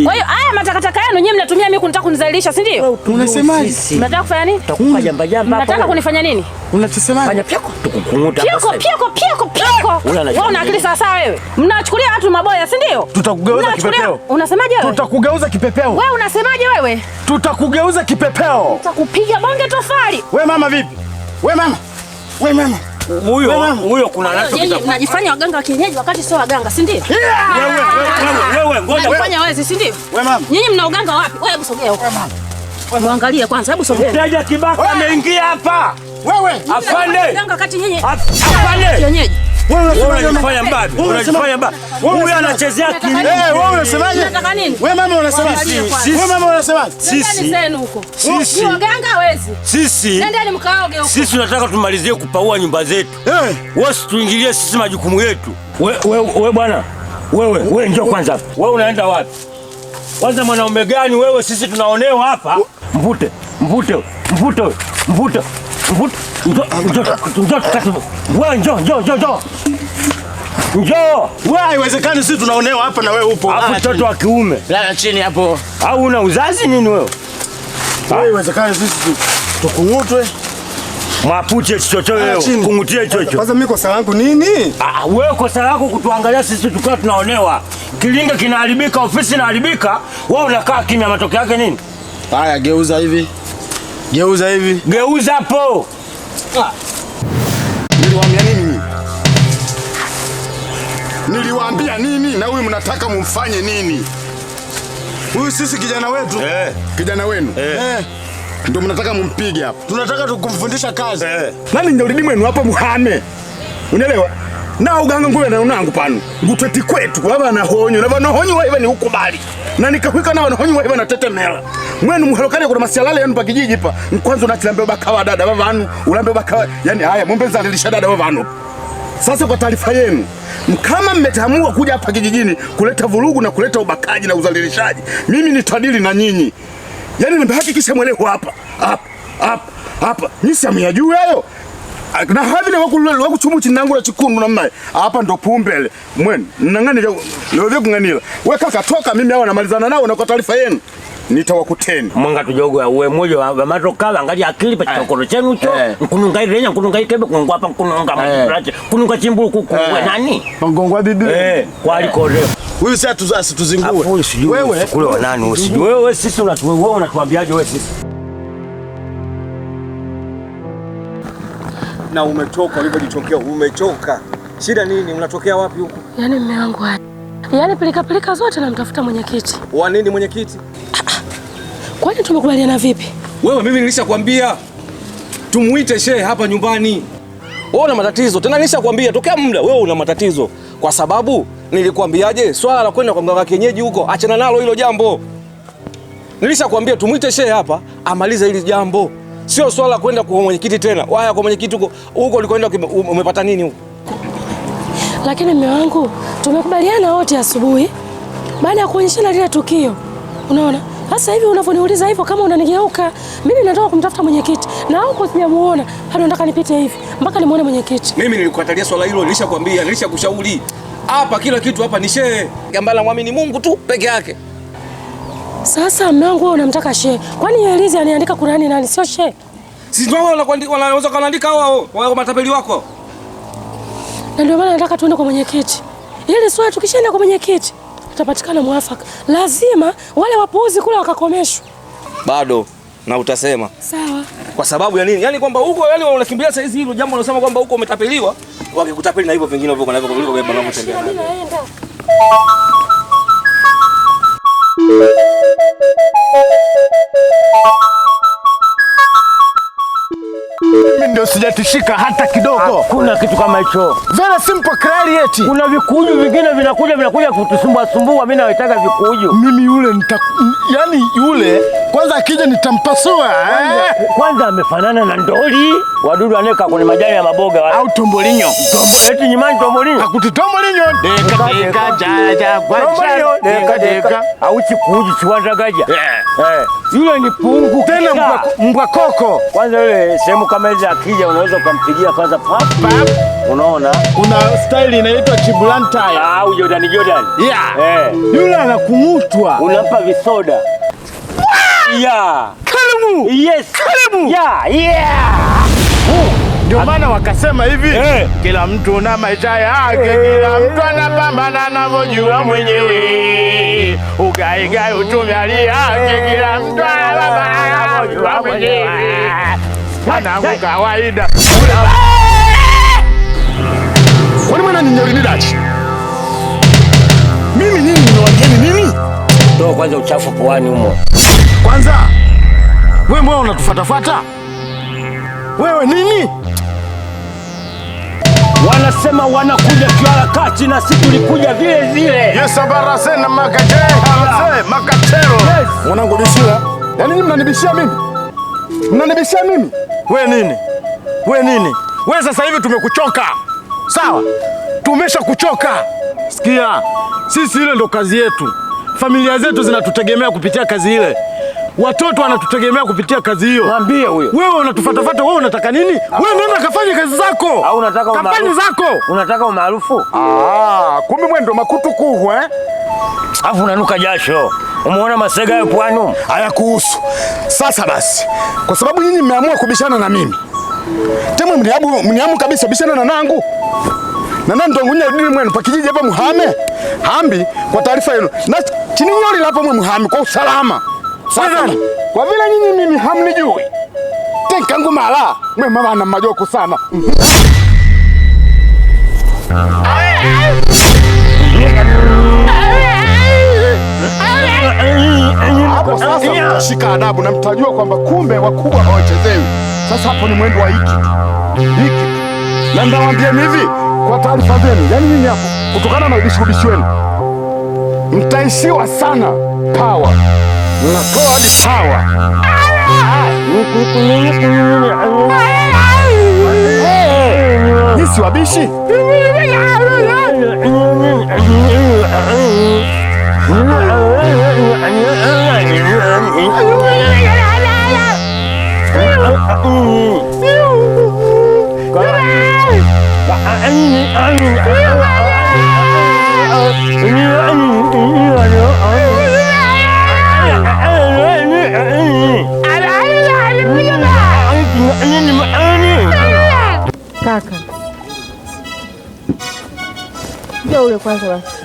Kwa hiyo haya matakataka yenu nyinyi mnatumia mimi kunitaka kunizalilisha, si ndio? Unasemaje? Mnataka kufanya nini? Tutakupa jamba hapo. Mnataka kunifanya nini? Unachosemaje? Fanya pyako tukukunguta. Pyako. Wewe una akili sawa sawa wewe? Mnachukulia watu maboya, si ndio? Tutakugeuza kipepeo. Unasemaje wewe? Tutakugeuza kipepeo. Wewe unasemaje wewe? Tutakugeuza kipepeo. Nitakupiga bonge tofali. Wewe mama vipi? Wewe mama. Huyo kuna nacho kitapata. Mnajifanya waganga wa kienyeji wakati sio waganga, si ndio? Wewe ngoja. Mnafanya wezi, si ndio? Wewe mama. Nyinyi mna uganga wapi? Wewe hebu sogea huko. Muangalie kwanza, hebu sogea. Mteja kibaka ameingia hapa. Wewe. Afande. Waganga kati nyinyi. Afande. Kienyeji. Wewe unajifanya mbabe. Unajifanya mbabe. Huyu anachezea kienyeji. Wewe unasemaje? Unataka nini? Wewe mama unasemaje? Wewe mama unasemaje? Sisi zenu huko. Sisi waganga wezi. Sisi. Nendeni mkaoge huko. Sisi tunataka tumalizie kupaua nyumba zetu. Wewe tuingilie sisi majukumu yetu. Wewe bwana. Wewe njoo kwanza. Wewe unaenda wapi? Kwanza mwanaume gani wewe? Sisi tunaonewa hapa. Mvute. Njoo. Wewe haiwezekani sisi tunaonewa hapa na wewe upo. Hapo mtoto wa kiume. Lala chini hapo. Au una uzazi nini wewe? Wewe haiwezekani sisi tukungutwe. Mwapuche chocho wewe. Kungutie chocho. Kwanza mimi kosa langu nini? Wewe kosa lako kutuangalia sisi tukiwa tunaonewa. Kilinga kinaharibika, ofisi inaharibika, wewe unakaa kimya, matokeo yake nini? Haya, geuza hivi. Geuza hapo. Niliwaambia nini na huyu mnataka mumfanye nini? Huyu sisi kijana wetu. Kijana wenu. Ndio mnataka mumpige hapa. Tunataka tukumfundisha kazi. Nani ndio lidi mwenu hapa muhame. Unaelewa? Na uganga nguwe na unangu pano. Ngutweti kwetu baba na honyo. Na bana honyo wewe ni ukubali. Na nikakwika na bana honyo wewe na tetemela. Mwenu muhalokale kwa masialale yanu pa kijiji pa. Kwanza unachilambe bakawa dada baba anu, ulambe bakawa. Yaani haya mombe zalilisha dada baba anu. Sasa kwa taarifa yenu, kama mmetamua kuja hapa kijijini kuleta vurugu na kuleta ubakaji na uzalilishaji, mimi nitadili na nyinyi. Yaani nimehakikisha mweleho hapa. Nyinyi hamyajui hayo. Na havi na wakuchumu chinangu la chikundu namna. Hapa ndo pumbele. Mwenu, nangani leo kunganila. Wewe kaka toka, mimi hao namalizana nao na kwa taarifa yenu nitawakuteni. Mwanga tujogo ya uwe moja wa matokala angalia akili pa chokoro chenu cho. Kunungai renya, kunungai kebe, kununga hapa, kununga maji. Kununga chimbulu kukuwe nani? Mangongwa bibi. Kwa alikore. Huyu sasa tuzingue. Wewe kule wa nani usijui. Wewe sisi unatuambiaje wewe sisi? Na umechoka ulivyojitokea, umechoka. Shida nini? Unatokea wapi huko? Yaani mume wangu yaani pilika zote namtafuta mwenyekiti. Wa nini mwenyekiti? Kwani tumekubaliana vipi? Wewe mimi nilishakwambia tumuite shehe hapa nyumbani. Wewe una matatizo. Tena nilishakwambia tokea muda wewe una matatizo. Kwa sababu nilikwambiaje swala la kwenda kwa mganga kienyeji huko achana nalo hilo jambo. Nilishakwambia tumuite shehe hapa amalize hili jambo. Sio swala kwenda kwa mwenyekiti tena. Waya kwa mwenyekiti huko ulikoenda umepata nini huko? Lakini mume wangu tumekubaliana wote asubuhi baada ya kuonyeshana lile tukio. Unaona? Sasa hivi unavyoniuliza hivyo kama unanigeuka, mimi nataka kumtafuta mwenyekiti. Na huko sijamuona. Hadi nataka nipite hivi mpaka nimuone mwenyekiti. Mimi nilikukatalia swala hilo, nilishakwambia, nilishakushauri. Hapa kila kitu hapa ni shehe. Gambala muamini Mungu tu peke yake. Sasa mume wangu wewe unamtaka shehe. Kwani Elizi aniandika Qur'ani nani sio shehe? Si ndio wanaweza kuandika wao matapeli wako. Na ndio maana nataka tuende kwa mwenyekiti. Ili swala tukishaenda kwa mwenyekiti utapatikana mwafaka. Lazima wale wapuuzi kule wakakomeshwa. Bado na utasema. Sawa. Kwa sababu ya nini? Yaani kwamba huko unakimbia saa hizi hilo jambo unasema kwamba huko umetapeliwa, wakikutapeli na hivyo vingine hivyo na hivyo beba na kutembea. Mimi ndio sijatishika hata kidogo. Kuna kitu kama hicho. Very simple clear eti. Kuna vikuju vingine vinakuja kutusumbua. Mimi nawetaka vikuju. Mimi yule yani yule kwanza akija nitampasua. Kwanza amefanana na ndoli. Wadudu aneka kwenye majani ya maboga wale. Au tombolinyo. Eti nyimani tombolinyo. Akuti-tombolinyo. Deka jaja kwa deka. Au chikuji chiwandagaja. Yule ni pungu. Tena mbwa koko. Kwanza yule sehemu kama hizi akija unaweza ukampigia kwanza pap. Unaona? Kuna style inaitwa Chibulantai. Au Jordan. Yeah. Yule anakumutwa. Unampa visoda. Yeah. Karibu. Yes. Karibu. Yeah. Ndio maana wakasema hivi, kila mtu na maisha yake, kila mtu anapambana anavyojua mwenyewe. Ugaigai uchumi hali yake, kila mtu anapambana anavyojua mwenyewe. Mwanangu kawaida. Kwani mwana ninyori dachi? Mimi nini nimewaambieni nini? Ndio kwanza uchafu puani humo. Kwanza wewe mbona unatufuatafuata? Wewe nini? Wanasema wanakuja kiharakati na sisi tulikuja vile vile. Yes, barase na makatero. Yes. Mwanangu bishia. Yaani nini mnanibishia mimi? Mnanibishia mimi? Wewe nini? Wewe sasa hivi tumekuchoka. Sawa? Tumesha kuchoka. Sikia. Sisi ile ndo kazi yetu. Familia zetu zinatutegemea kupitia kazi ile. Watoto wanatutegemea kupitia kazi hiyo. Mwambie huyo. Wewe unatufuatafuata, wewe unataka nini? Wewe nenda kafanye kazi zako. Au unataka umaarufu? Kafanye zako. Unataka umaarufu? Kumbe mwendo makutu kuhu Afu unanuka jasho. Umeona masega ya pwani? Haya kuhusu. Sasa basi. Kwa sababu nyinyi mmeamua kubishana na mimi. Temu mniamu kabisa bishana na nangu. Na nani ntongunya dini mwenu pa kijiji hapa muhame. Hambi kwa taarifa yenu. Na chini nyori hapo muhame kwa usalama. Sasa kwa vile nyinyi mimi hamnijui. Tenkangu mala, mwe mama ana majoko sana. Hapo sasa shika adabu na mtajua kwamba kumbe wakubwa hawachezewi. Sasa hapo ni mwendo wa hiki. Na ndawaambia hivi kwa taarifa zenu. Yaani nyinyi hapo kutokana na ubishi wenu mtaishiwa sana power. Natoa hadi power. Nisi wabishi? Kaka, njoo ule kwanza basi.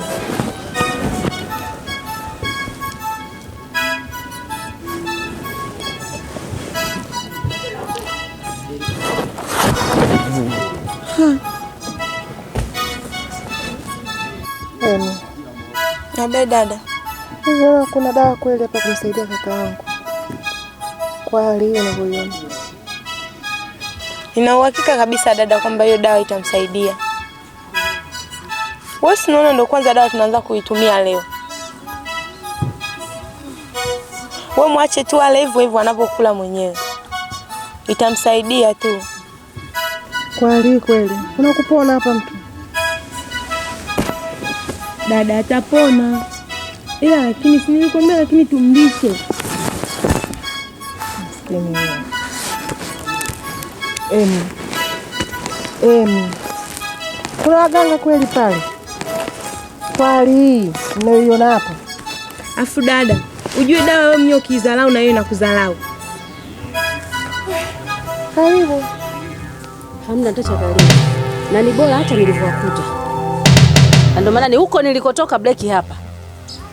Nabe dada, hivyo kuna dawa kweli hapa kumsaidia kaka yangu kwa hali hiyo unavyoiona? Nina uhakika kabisa dada kwamba hiyo dawa itamsaidia. Wewe si unaona ndo kwanza dawa tunaanza kuitumia leo. Wewe mwache tu ale hivyo anapokula mwenyewe. Itamsaidia tu. Kwa hali kweli. Unakupona hapa mtu? Dada atapona. Ila lakini si nilikwambia lakini tumlishe. Maskini. Emi. Kuna waganga kweli pale? Kwa hali hii mnayoiona hapa. Afu dada, ujue dawa wewe mwenyewe ukizalau na yeye inakuzalau. Karibu. Hamna hata cha karibu. Na ni bora hata nilivyokuja. Na ndio maana ni huko nilikotoka breki hapa.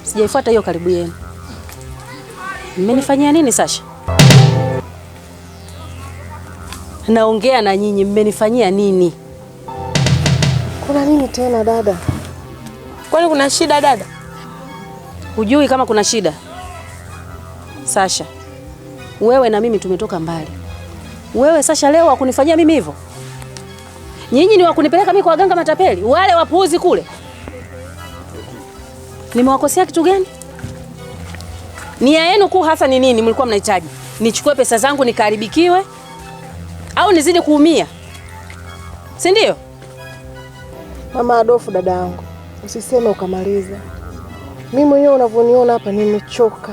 Sijaifuata hiyo karibu yenu. Mmenifanyia nini Sasha? Naongea na nyinyi, mmenifanyia nini? Kuna nini tena dada? Kwani kuna shida dada? Hujui kama kuna shida? Sasha, wewe na mimi tumetoka mbali. Wewe Sasha leo wakunifanyia mimi hivyo? Nyinyi ni wakunipeleka mimi kwa waganga matapeli? Wale wapuuzi kule. Nimewakosea kitu gani? Nia yenu kuu hasa ni nini? Mlikuwa mnahitaji nichukue pesa zangu nikaharibikiwe au nizidi kuumia? Si ndio? Mama Adolfu, dada yangu, usiseme ukamaliza. Mimi mwenyewe unavyoniona hapa nimechoka.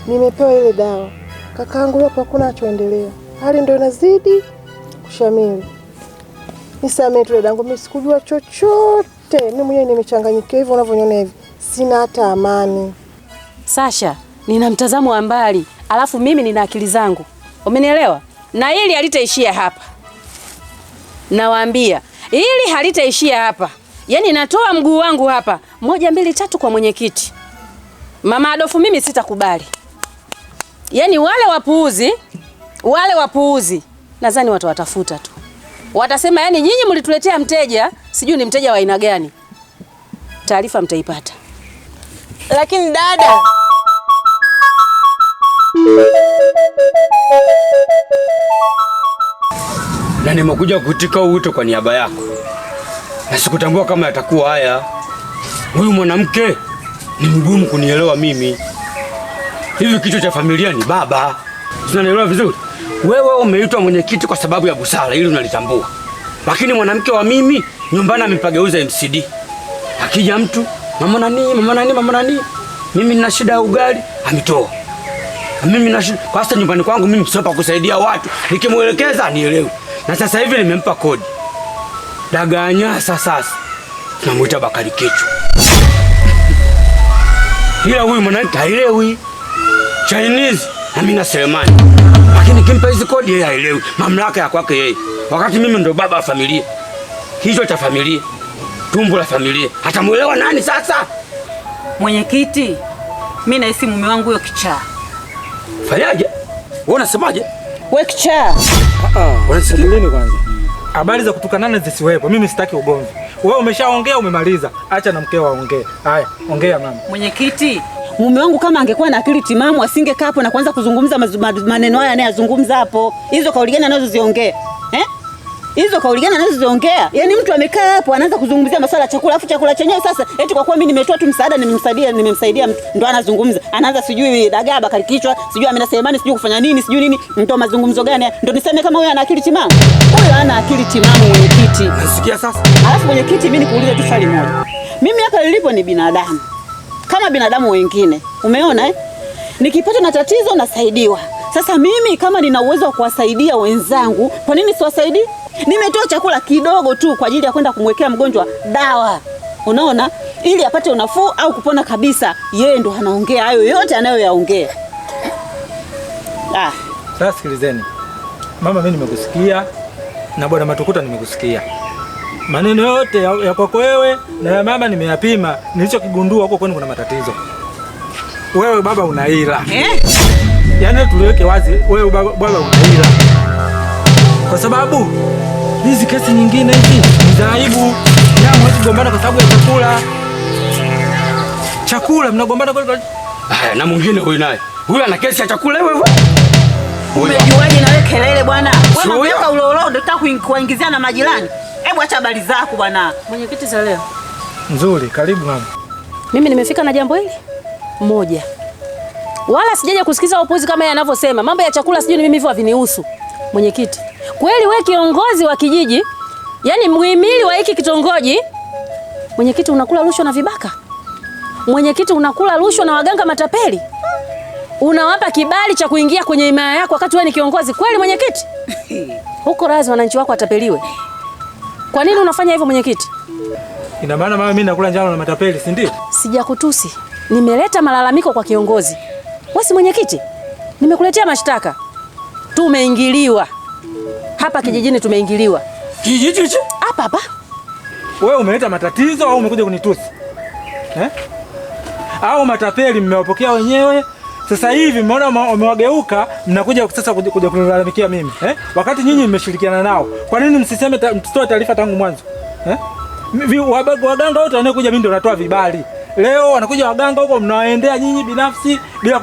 Nimepewa ile dawa. Kakaangu hapo hakuna achoendelea. Hali ndio inazidi kushamili. Nisamee tu dadangu, mimi sikujua chochote. Mimi mwenyewe nimechanganyikiwa hivyo unavyoniona hivi. Sina hata amani. Sasha, nina mtazamo wa mbali, alafu mimi nina akili zangu. Umenielewa? Na hili halitaishia hapa. Nawaambia, hili halitaishia hapa. Yaani natoa mguu wangu hapa. 1 2 3 kwa mwenyekiti. Mama Adolfu, mimi sitakubali. Yaani wale wapuuzi, nadhani watu watafuta tu. Watasema yani nyinyi mlituletea mteja, sijui ni mteja wa aina gani. Taarifa mtaipata. Lakini dada, na nimekuja kutika wito kwa niaba yako, na sikutambua kama yatakuwa haya. Huyu mwanamke ni mgumu kunielewa mimi. Hivi kichwa cha familia ni baba, unanielewa vizuri? Wewe umeitwa mwenyekiti kwa sababu ya busara, ili unalitambua. Lakini mwanamke wa mimi nyumbani amepageuza MCD. Akija mtu mama nani, mimi nina shida ya ugali, ametoa. Mimi nina shida kwa sasa nyumbani kwangu, mimi sio pa kusaidia watu, nikimuelekeza anielewe. Na sasa hivi nimempa kodi. Daganya sasa namuita Bakari Kichwa. Ila huyu mwanamke haielewi Chinese na mimi na Selemani. Lakini kimpa hizi kodi yeye haielewi. Mamlaka ya kwake yeye. Wakati mimi ndo baba wa familia. Hicho cha familia. Tumbo la familia. Atamuelewa nani sasa? Mwenyekiti, mimi nahisi mume wangu huyo kichaa. Fanyaje? Wewe unasemaje? Wewe kichaa. Unasikilini kwanza. Habari za kutukanana zisiwepo. Mimi sitaki ugomvi. Wewe umeshaongea, umemaliza. Acha na mkeo aongee. Haya, ongea mama. Mwenyekiti, mume wangu kama angekuwa na akili timamu asingekaa hapo na kuanza kuzungumza maneno haya anayozungumza hapo. Hizo kauli gani anazoziongea? Hizo kauli gani anazoziongea? Yaani mtu amekaa hapo anaanza kuzungumzia masuala ya chakula, afu chakula chenyewe sasa eti kwa kuwa mimi nimetoa tu msaada, nimemsaidia mtu ndo anazungumza. Anaanza sijui dagaa Bakari Kichwa, sijui Amina Selemani, sijui kufanya nini, sijui nini. Ndo mazungumzo gani? Ndo niseme kama huyo ana akili timamu? Huyo hana akili timamu mwenyekiti. Nasikia sasa. Alafu mwenyekiti, mimi nikuulize tu swali moja. Mimi hapa nilipo ni binadamu. Kama binadamu wengine. Umeona Nikipata na tatizo nasaidiwa. Sasa mimi kama nina uwezo wa kuwasaidia wenzangu, kwa nini siwasaidii? Nimetoa chakula kidogo tu kwa ajili ya kwenda kumwekea mgonjwa dawa. Unaona? Ili apate unafuu au kupona kabisa. Yeye ndo anaongea hayo yote anayoyaongea. Sasa sikilizeni. Mama, mimi nimekusikia na bwana Matukuta nimekusikia. Maneno yote ya kwako wewe na ya mama nimeyapima. Nilichokigundua huko kwenu kuna matatizo. Wewe baba una ila. Yaani tuliweke wazi, wewe baba una ila. Kwa sababu hizi kesi nyingine hizi ni za aibu. Mwezi kugombana kwa sababu ya chakula. Chakula mnagombana kwa na mwingine huyu naye. Huyu ana kesi ya chakula wewe. Umejuaje na wewe kelele bwana? Wewe unataka ulolo unataka kuingizia na majirani. Hebu acha habari zako bwana. Mwenyekiti za leo. Nzuri, karibu mama. Mimi nimefika na jambo hili moja. Wala sijaja kusikiza upuzi kama yeye anavyosema. Mambo ya chakula sijui ni mimi hivyo havinihusu. Mwenyekiti, kweli wewe kiongozi wa kijiji, yani muhimili wa hiki kitongoji, mwenyekiti unakula rushwa na vibaka? Mwenyekiti unakula rushwa na waganga matapeli? Unawapa kibali cha kuingia kwenye himaya yako wakati wewe ni kiongozi kweli mwenyekiti? Huko razi wananchi wako watapeliwe. Kwa nini unafanya hivyo mwenyekiti? Ina maana mama mimi nakula njano na matapeli, si ndio? Sijakutusi. Nimeleta malalamiko kwa kiongozi. Wewe si mwenyekiti? Nimekuletea mashtaka. Tumeingiliwa. Hapa kijijini tumeingiliwa. Kijiji? Hapa. Wewe umeleta matatizo au umekuja kunitusi? Au matapeli mmewapokea wenyewe? Sasa hivi mmeona umewageuka, mnakuja sasa kuja kunilalamikia mimi. Wakati nyinyi mmeshirikiana nao. Kwa nini msiseme msitoe taarifa tangu mwanzo? Waganga wote wanakuja mimi ndo natoa vibali. Leo wanakuja waganga huko mnawaendea nyinyi binafsi bila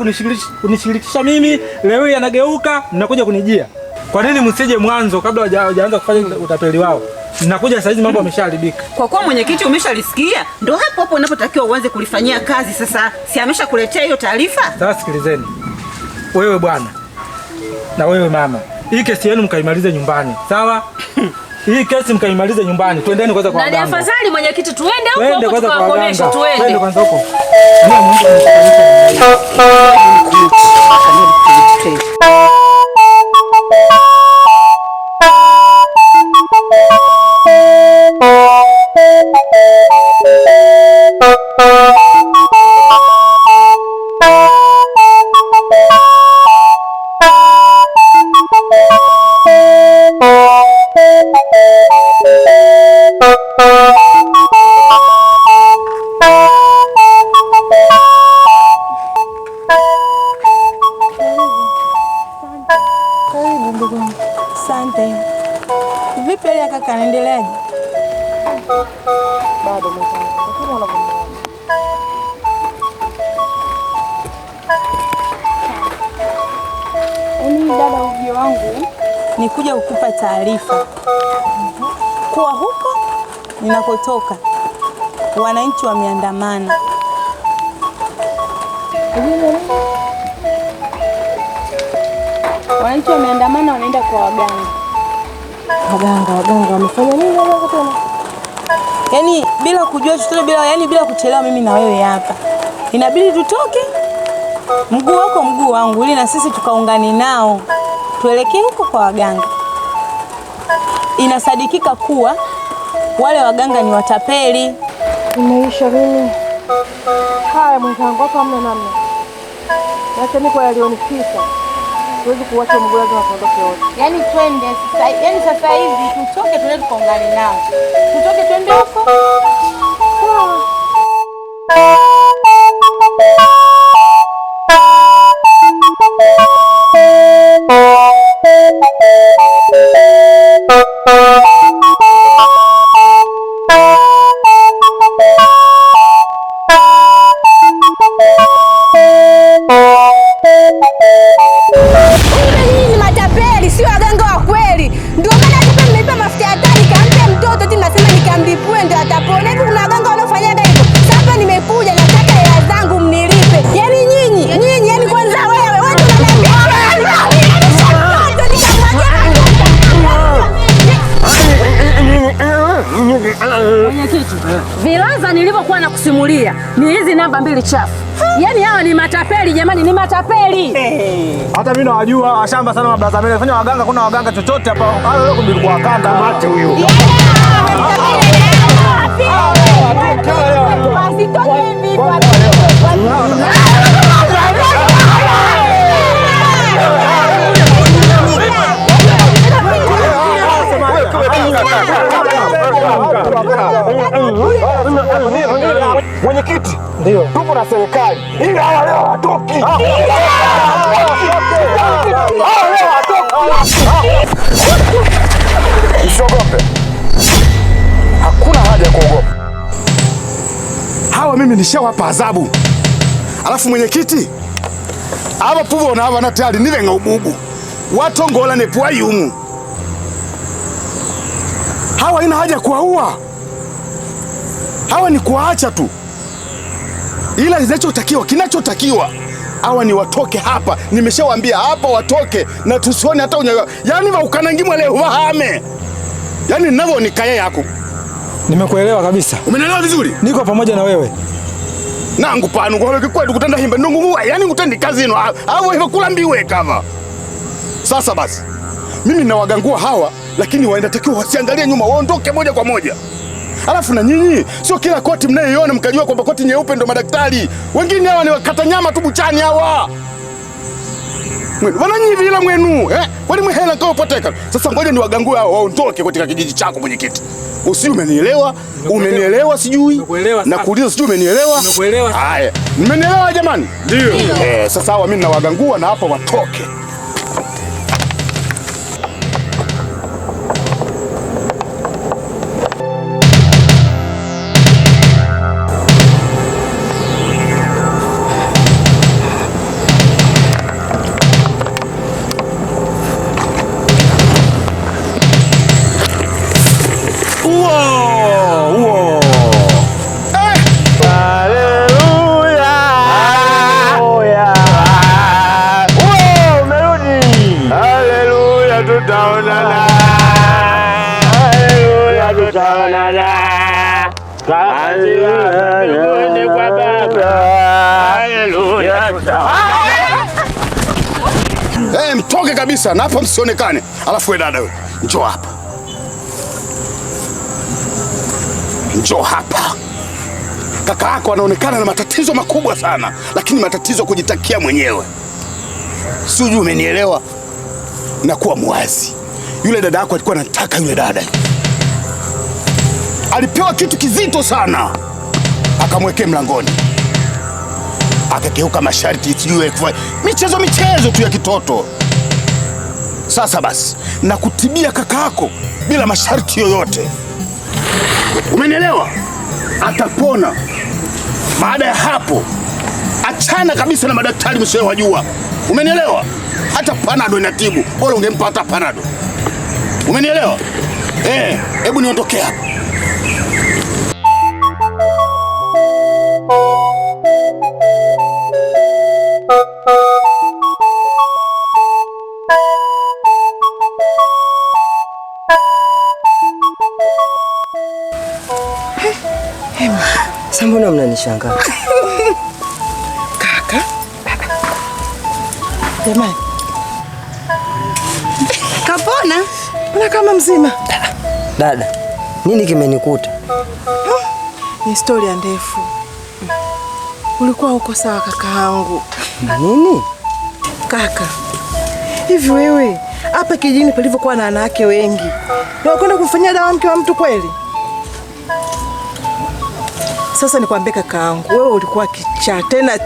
kunishirikisha mimi. Leo hii anageuka mnakuja kunijia. Kwa nini msije mwanzo kabla hawajaanza kufanya utapeli wao? Ninakuja sasa hizi mambo yameshaharibika. Kwa kuwa mwenyekiti umeshalisikia, ndio hapo hapo unapotakiwa uanze kulifanyia kazi sasa. Si ameshakuletea hiyo taarifa? Sasa sikilizeni. Wewe bwana na wewe mama, hii kesi yenu mkaimalize nyumbani. Sawa? Hii kesi mkaimalize nyumbani. Twendeni kwanza kwa waganga. Na afadhali mwenyekiti tuende huko tukawakomeshe tuende. Twende kwanza huko. Asante. Vipi ile kaka anaendeleaje? Bado dada, ujio wangu ni kuja kukupa taarifa kuwa huko ninakotoka wananchi wameandamana. Wananchi wameandamana, wanaenda kwa waganga. Waganga wamefanya nini wao tena? Yaani bila kujua chochote, bila kuchelewa, mimi na wewe hapa inabidi tutoke mguu wako mguu wangu, ili na sisi tukaungane nao tuelekee huko kwa waganga. Inasadikika kuwa wale waganga ni watapeli. Imeisha mimi. Haya mwenzangu, hapa hamna namna. Acha niko yalionifika. Siwezi kuacha mguu wangu aondoke wote. Yaani twende sasa, yaani sasa hivi tutoke twende tukaungane nao. Tutoke twende huko. Vilaza nilivyokuwa nakusimulia ni hizi namba mbili chafu. Yaani hawa ni matapeli jamani, ni matapeli. Hata mimi nawajua ashamba sana mablaza mimi. Fanya waganga, kuna waganga chochote hapa. Hao leo kumbilikuwa wakanda. Mate huyo. Mwenyekiti, ndio tupo na serikali ili hawa leo watoki. Usiogope, hakuna haja ya kuogopa. Hawa mimi nishawapa adhabu. Alafu mwenyekiti, aba pubo na aba natali nivenga ububu watongola nepua yumu. Hawa ina haja kuwaua. Hawa ni kuwaacha tu, ila kinachotakiwa hawa ni watoke hapa. Nimeshawaambia hapa watoke na tusione hata unyayo. Yaani waukanangimwe leo wahame. Yaani ninavyo nikaye yako. Nimekuelewa kabisa. Umenielewa vizuri? Niko pamoja na wewe. Nangu panu kwa kwetu kutenda himba ndungu, yaani kutendi kazi ino. Hao hivyo kula mbiwe kama. Sasa basi. Mimi nawagangua hawa, lakini waendatakiwa wasiangalie nyuma, waondoke moja kwa moja. Alafu na nyinyi sio kila koti mnayoiona mkajua kwamba koti nyeupe ndo madaktari. Wengine hawa ni wakata nyama tu buchani hawa. Mwenu wananyivi ila mwenu, wali mwehela kwa upoteka. Sasa ngoja ni wagangue hao waondoke katika kijiji chako mwenyekiti. Usi umenielewa? Umenielewa sijui? Na kuuliza sijui umenielewa? Nimekuelewa. Haya. Mmenielewa jamani? Ndio. Sasa hawa mimi nawagangua na hapa watoke. mtoke kabisa na hapa msionekane. Alafu wewe dada, wewe njoo hapa. Njoo hapa. Kaka yako anaonekana na matatizo makubwa sana, lakini matatizo kujitakia mwenyewe. Sijui umenielewa? Na kuwa mwazi. Yule dada yako alikuwa anataka yule dada. Alipewa kitu kizito sana. Akamwekea mlangoni. Akakeuka masharti, sijui michezo tu ya kitoto. Sasa basi, na kutibia kaka yako bila masharti yoyote. Umenielewa? Atapona. Baada ya hapo, achana kabisa na madaktari msiowajua. Umenielewa? Hata panado inatibu. Bora ungempa hata panado. Umenielewa? Hebu niondokee hapa. Mbona mnanishangaa? Kaka. Jamani. Kapona? Mbona kama mzima? Dada, nini kimenikuta? Ni historia ndefu. Ulikuwa uko sawa kakaangu. Nini? Kaka. Hivi wewe hapa kijijini palivyokuwa na wanawake wengi, ndio kwenda kumfanyia dawa mke wa mtu kweli? Sasa nikwambie kakaangu, wewe ulikuwa kichaa, tena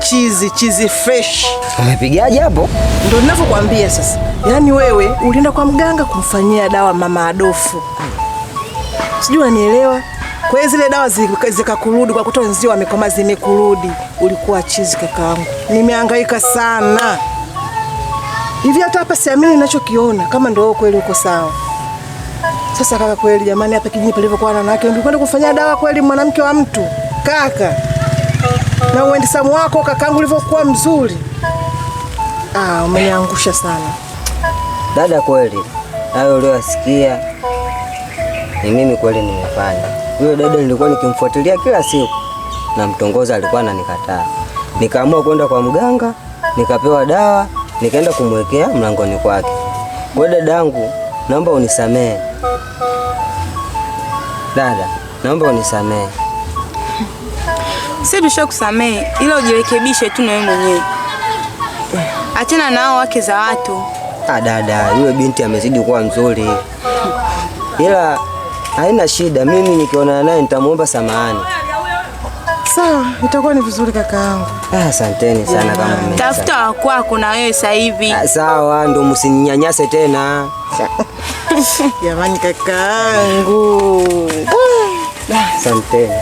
chizi fresh. Umepigaje hapo? Ndio ninavyokuambia sasa. Yaani wewe ulienda kwa mganga kumfanyia dawa mama Adolfu. Sijui unanielewa? Kwa hiyo zile dawa zikakurudi kwa kutoa nzio amekoma zimekurudi. Ulikuwa chizi kakaangu. Nimehangaika sana. Hivi hata hapa siamini ninachokiona kama ndio kweli uko sawa. Sasa kaka kweli jamani, hapa kijijini palivyokuwa na wanawake ndio kwenda kufanyia dawa kweli mwanamke wa mtu. Kaka. Na uendesamu wako kakangu ulivyokuwa mzuri. Umeniangusha sana. Dada, kweli hayo uliyosikia ni mimi kweli nimefanya. Yule dada nilikuwa nikimfuatilia kila siku na mtongoza alikuwa ananikataa. Nikaamua kwenda kwa mganga, nikapewa dawa, nikaenda kumwekea mlangoni kwake. Wewe dadangu, naomba unisamehe. Dada, naomba unisamehe. Sisi tushakusamehe, ila ujirekebishe tu na wewe mwenyewe. Achana nao wake za watu. Dada, yule binti amezidi kuwa mzuri. Ila haina shida, mimi nikiona naye nitamuomba samahani. Sawa, itakuwa ni vizuri kakaangu. Asanteni sana kama mimi. Tafuta wa kwako na wewe sasa hivi. Sawa, ndo msininyanyase tena. Jamani kakaangu. Asanteni.